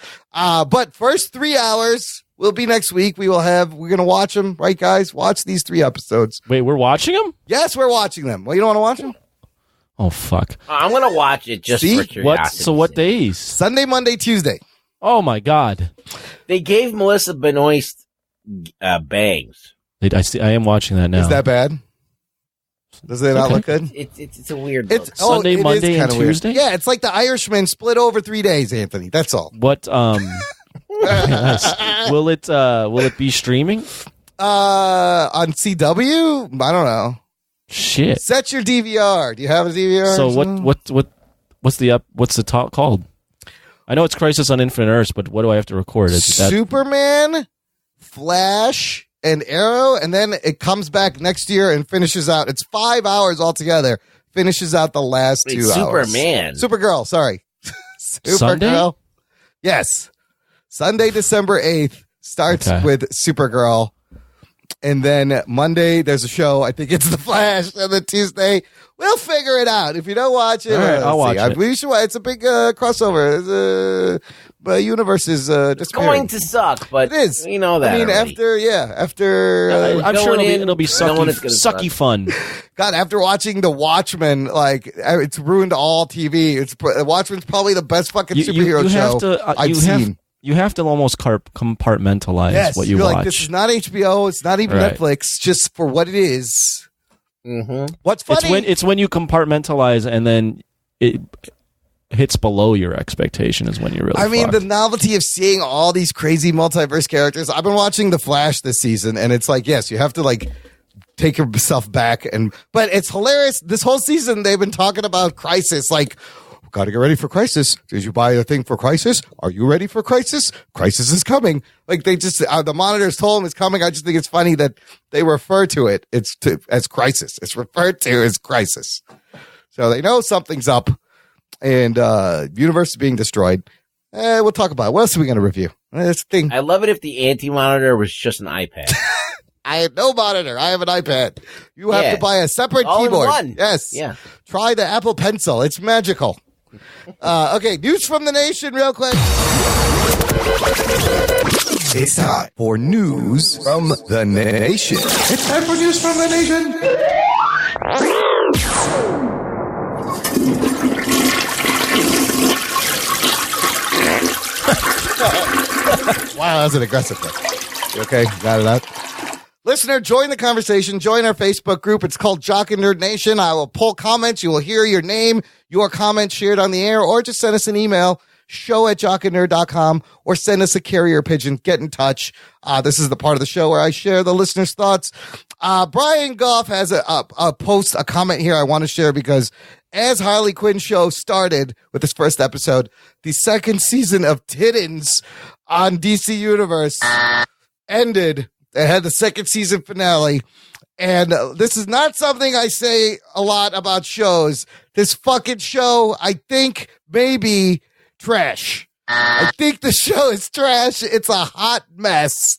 But first 3 hours will be next week. We're going to watch them, right, guys? Watch these 3 episodes. Wait, we're watching them? Yes, we're watching them. Well, you don't want to watch them? Oh, fuck. I'm going to watch it just for curiosity. What days? Sunday, Monday, Tuesday. Oh, my God. They gave Melissa Benoist bangs. I am watching that now. Is that bad? Does it not look good? It's a weird look. Sunday, Monday, and Tuesday? Weird. Yeah, it's like the Irishman split over 3 days, Anthony. That's all. What, Will it be streaming? On CW? I don't know. Shit. Set your DVR. Do you have a DVR? So what's the talk called? I know it's Crisis on Infinite Earths, but what do I have to record? Superman, Flash, and Arrow, and then it comes back next year and finishes out. It's 5 hours altogether. Finishes out the last 2 hours. Supergirl, sorry. Supergirl. Sunday? Yes. Sunday, December 8th starts with Supergirl. And then Monday, there's a show. I think it's The Flash. And then Tuesday, we'll figure it out. If you don't watch it, all right, I'll watch it. We should, it's a big crossover. The universe is it's going to suck, but it is. You know that. I mean, already. after I'm sure it'll be sucky fun. God, after watching The Watchmen, it's ruined all TV. Watchmen's probably the best fucking superhero show I've seen. You have to almost compartmentalize what you watch. This is not HBO. It's not even Netflix. Just for what it is. Mm-hmm. What's funny? It's when you compartmentalize and then it hits below your expectation is when you're really. I mean, the novelty of seeing all these crazy multiverse characters. I've been watching The Flash this season, and it's like, yes, you have to take yourself back, but it's hilarious. This whole season, they've been talking about Crisis, got to get ready for Crisis. Did you buy a thing for Crisis? Are you ready for Crisis? Crisis is coming. They just, the monitors told them it's coming. I just think it's funny that they refer to it as Crisis. It's referred to as Crisis. So they know something's up and universe is being destroyed. We'll talk about it. What else are we going to review? This thing. I love it if the anti-monitor was just an iPad. I have no monitor. I have an iPad. You have to buy a separate keyboard. In one. Yes. Yeah. Try the Apple Pencil. It's magical. Okay, news from the nation real quick. It's time for news from the nation. It's time for news from the nation. Wow, that was an aggressive one. You okay? Got it out? Listener, join the conversation. Join our Facebook group. It's called Jock and Nerd Nation. I will pull comments. You will hear your name, your comment shared on the air, or just send us an email. show@jockandnerd.com, or send us a carrier pigeon. Get in touch. This is the part of the show where I share the listeners' thoughts. Brian Goff has a comment here I want to share because as Harley Quinn show started with this first episode, the second season of Tittins on DC Universe ended. It had the second season finale. And this is not something I say a lot about shows. This fucking show, I think, may be trash. I think the show is trash. It's a hot mess.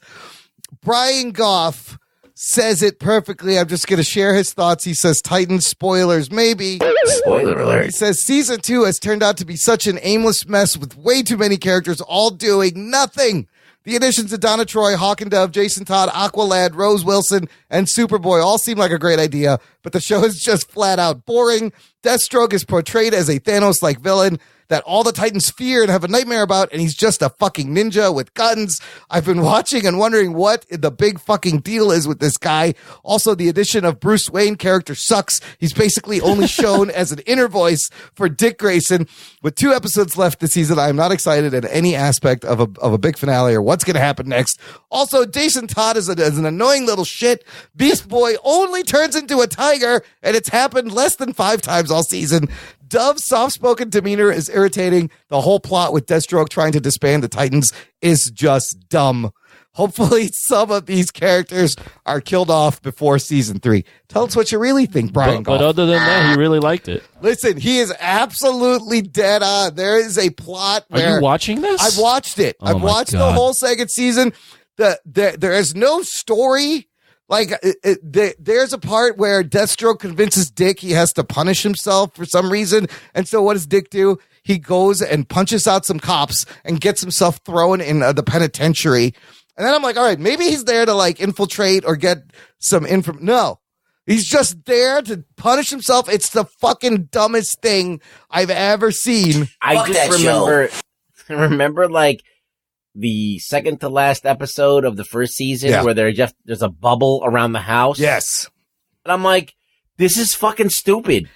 Brian Goff says it perfectly. I'm just going to share his thoughts. He says, Titans spoilers, maybe. Spoiler alert. He says, season 2 has turned out to be such an aimless mess with way too many characters all doing nothing. The additions of Donna Troy, Hawk and Dove, Jason Todd, Aqualad, Rose Wilson, and Superboy all seem like a great idea, but the show is just flat out boring. Deathstroke is portrayed as a Thanos-like villain that all the Titans fear and have a nightmare about, and he's just a fucking ninja with guns. I've been watching and wondering what the big fucking deal is with this guy. Also, the addition of Bruce Wayne character sucks. He's basically only shown as an inner voice for Dick Grayson. With 2 episodes left this season, I am not excited at any aspect of a big finale or what's going to happen next. Also, Jason Todd is an annoying little shit. Beast Boy only turns into a tiger, and it's happened less than 5 times all season. Dove's soft-spoken demeanor is irritating. The whole plot with Deathstroke trying to disband the Titans is just dumb. Hopefully some of these characters are killed off before season 3. Tell us what you really think, Brian Goff. But other than that, he really liked it. Listen, he is absolutely dead on. There is a plot where... Are you watching this? I've watched it. Oh I've watched the whole second season. There is no story. Like, there's a part where Deathstroke convinces Dick he has to punish himself for some reason. And so what does Dick do? He goes and punches out some cops and gets himself thrown in the penitentiary. And then I'm like, all right, maybe he's there to like infiltrate or get some info. No, he's just there to punish himself. It's the fucking dumbest thing I've ever seen. I just remember like the second to last episode of the first season where there's a bubble around the house. Yes. And I'm like, this is fucking stupid.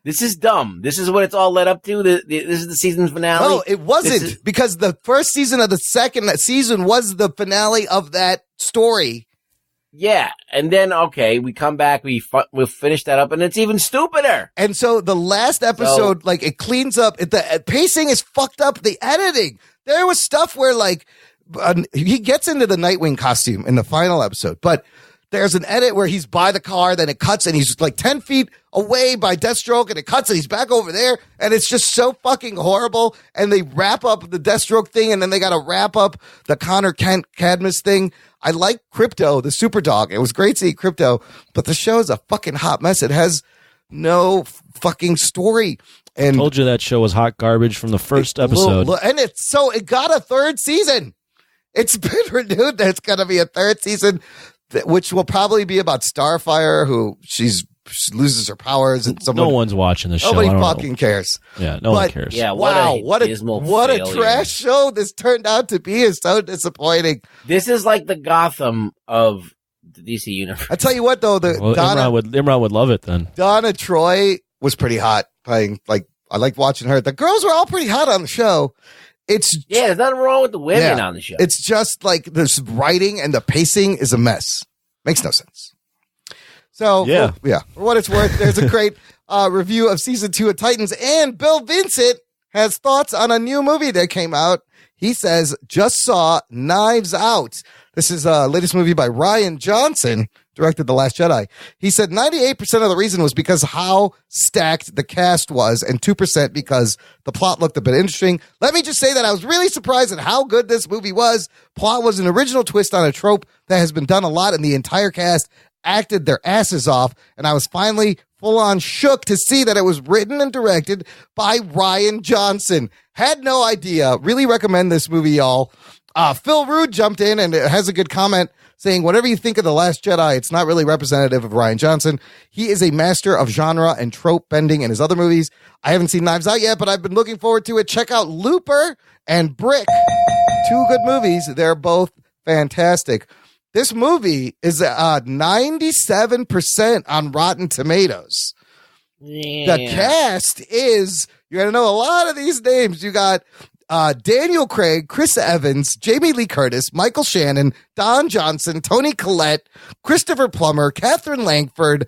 This is dumb. This is what it's all led up to. This is the season finale. No, it wasn't because the first season of the second season was the finale of that story. Yeah. And then, okay, we come back, we'll finish that up, and it's even stupider. And so the last episode, like, it cleans up. The pacing is fucked up. The editing. There was stuff where, like, he gets into the Nightwing costume in the final episode, but there's an edit where he's by the car, then it cuts, and he's like 10 feet away by Deathstroke, and it cuts, and he's back over there, and it's just so fucking horrible. And they wrap up the Deathstroke thing, and then they got to wrap up the Connor Kent Cadmus thing. I like Crypto, the super dog. It was great seeing Crypto, but the show is a fucking hot mess. It has no fucking story. And I told you that show was hot garbage from the first episode. And it got a third season. It's been renewed. There's going to be a third season, which will probably be about Starfire, who she loses her powers. And no one's watching the show. Nobody fucking cares. Yeah, no one cares. Yeah, wow, what a trash show this turned out to be. Is so disappointing. This is like the Gotham of the DC universe. I tell you what, though, Imran would love it then. Donna Troy was pretty hot playing. Like, I liked watching her. The girls were all pretty hot on the show. There's nothing wrong with the women on the show. It's just like this writing and the pacing is a mess. Makes no sense. So, for what it's worth, there's a great review of season 2 of Titans, and Bill Vincent has thoughts on a new movie that came out. He says, just saw Knives Out. This is a latest movie by Rian Johnson, directed The Last Jedi. He said 98% of the reason was because how stacked the cast was, and 2% because the plot looked a bit interesting. Let me just say that I was really surprised at how good this movie was. Plot was an original twist on a trope that has been done a lot, and the entire cast acted their asses off, and I was finally full-on shook to see that it was written and directed by Rian Johnson. Had no idea. Really recommend this movie, y'all. Phil Rude jumped in and has a good comment saying, whatever you think of The Last Jedi, it's not really representative of Rian Johnson. He is a master of genre and trope bending in his other movies. I haven't seen Knives Out yet, but I've been looking forward to it. Check out Looper and Brick. 2 good movies. They're both fantastic. This movie is 97% on Rotten Tomatoes. Yeah. The cast is, you're going to know a lot of these names. You got Daniel Craig, Chris Evans, Jamie Lee Curtis, Michael Shannon, Don Johnson, Toni Collette, Christopher Plummer, Catherine Langford,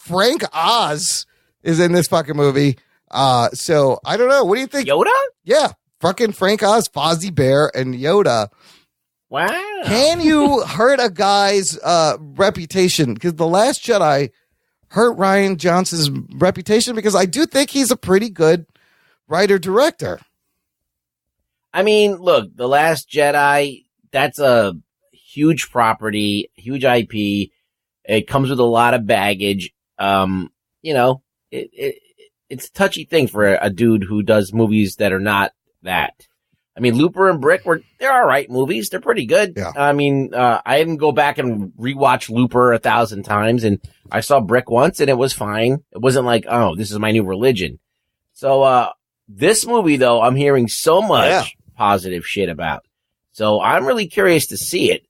Frank Oz is in this fucking movie. So I don't know. What do you think? Yoda? Yeah. Fucking Frank Oz, Fozzie Bear, and Yoda. Wow. Can you hurt a guy's reputation? Because The Last Jedi hurt Rian Johnson's reputation, because I do think he's a pretty good writer-director. I mean, look, The Last Jedi, that's a huge property, huge IP. It comes with a lot of baggage. You know, it's a touchy thing for a dude who does movies that are not that. I mean, Looper and Brick they're all right movies. They're pretty good. Yeah. I mean, I didn't go back and rewatch Looper 1,000 times, and I saw Brick once and it was fine. It wasn't like, oh, this is my new religion. So, this movie though, I'm hearing so much positive shit about. So I'm really curious to see it.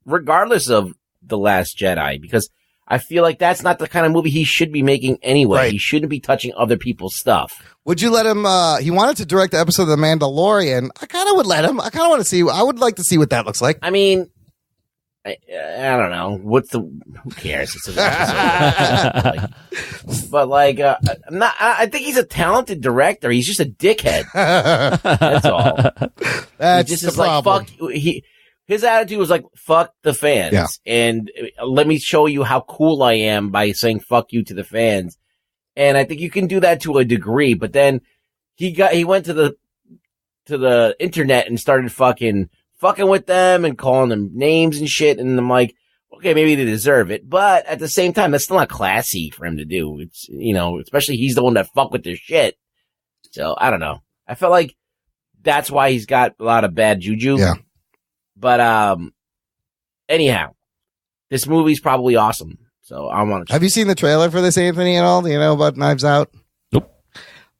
Regardless of The Last Jedi, because I feel like that's not the kind of movie he should be making anyway. Right. He shouldn't be touching other people's stuff. Would you let him, he wanted to direct the episode of The Mandalorian. I kind of would let him. I kind of want to see, I would like to see what that looks like. I mean, I don't know. Who cares? It's an episode. I think he's a talented director. He's just a dickhead. That's all. That's just the is problem. Like, fuck, his attitude was like, fuck the fans. And let me show you how cool I am by saying fuck you to the fans. And I think you can do that to a degree, but then he went to the internet and started fucking with them and calling them names and shit. And I'm like, okay, maybe they deserve it. But at the same time, that's still not classy for him to do. It's, you know, especially he's the one that fuck with their shit. So I don't know. I felt like that's why he's got a lot of bad juju. Yeah. But, anyhow, this movie's probably awesome. So I want to. Have you seen the trailer for this, Anthony, at all? Do you know about Knives Out? Nope.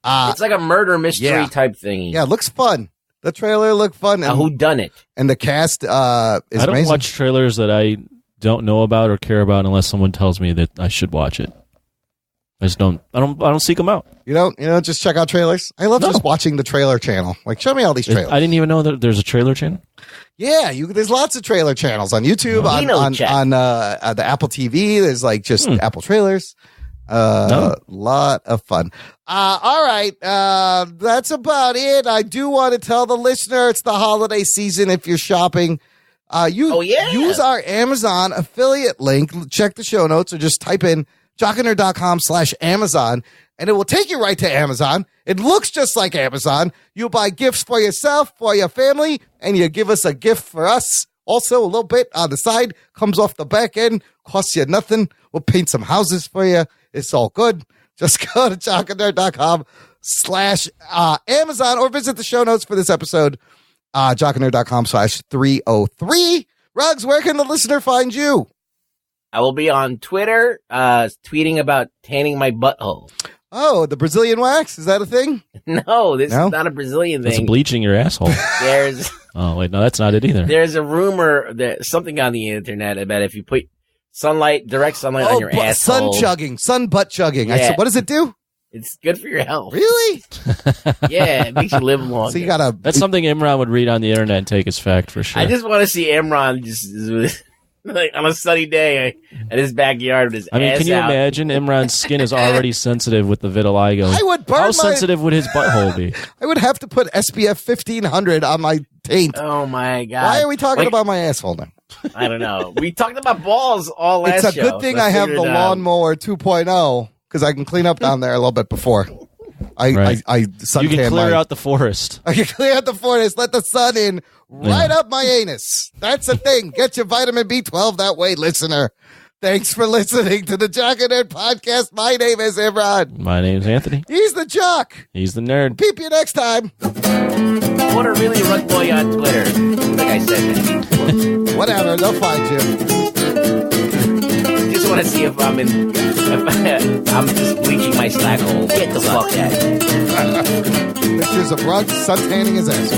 It's like a murder mystery type thing. Yeah, it looks fun. The trailer looked fun. And who done it? And the cast is I don't amazing. watch trailers that I don't know about or care about unless someone tells me that I should watch it. I just don't. I don't seek them out. You don't just check out trailers. I love just watching the trailer channel. Like, show me all these trailers. I didn't even know that there's a trailer channel. Yeah, there's lots of trailer channels on YouTube, on the Apple TV. There's like just Apple trailers. Lot of fun. All right. That's about it. I do want to tell the listener it's the holiday season. If you're shopping, use our Amazon affiliate link. Check the show notes or just type in jockandnerd.com/Amazon and it will take you right to Amazon. It looks just like Amazon. You buy gifts for yourself, for your family, and you give us a gift for us. Also, a little bit on the side comes off the back end, costs you nothing. We'll paint some houses for you. It's all good. Just go to jockandnerd.com/Amazon or visit the show notes for this episode, jockandnerd.com/303. Ruggs, where can the listener find you? I will be on Twitter, tweeting about tanning my butthole. Oh, the Brazilian wax? Is that a thing? No, this is not a Brazilian thing. It's bleaching your asshole. Oh, wait, no, that's not it either. There's a rumor that something on the internet about if you put direct sunlight on your asshole. Sun butt chugging. I said, what does it do? It's good for your health. Really? Yeah, it makes you live longer. So you gotta. That's something Imran would read on the internet and take as fact for sure. I just want to see Imran just like on a sunny day at his backyard with his I mean, ass can you out. imagine Imran's skin is already sensitive with the vitiligo? I would burn How sensitive would his butthole be? I would have to put SPF 1500 on my taint. Oh my God. Why are we talking about my asshole now? I don't know. We talked about balls all last show. It's a good thing I have the lawnmower 2.0 because I can clean up down there a little bit before. I suntan you can clear out the forest. I can clear out the forest, let the sun in right up my anus. That's the thing. Get your vitamin B12 that way, listener. Thanks for listening to the Jock and Nerd Podcast. My name is Imran. My name's Anthony. He's the Jock. He's the nerd. Peep you next time. What a really rug boy on Twitter. Like I said that. Whatever, they'll find you. Just want to see if I'm just bleaching my slack hole. Get the fuck out of here. Pictures of Ruggs suntanning his ass.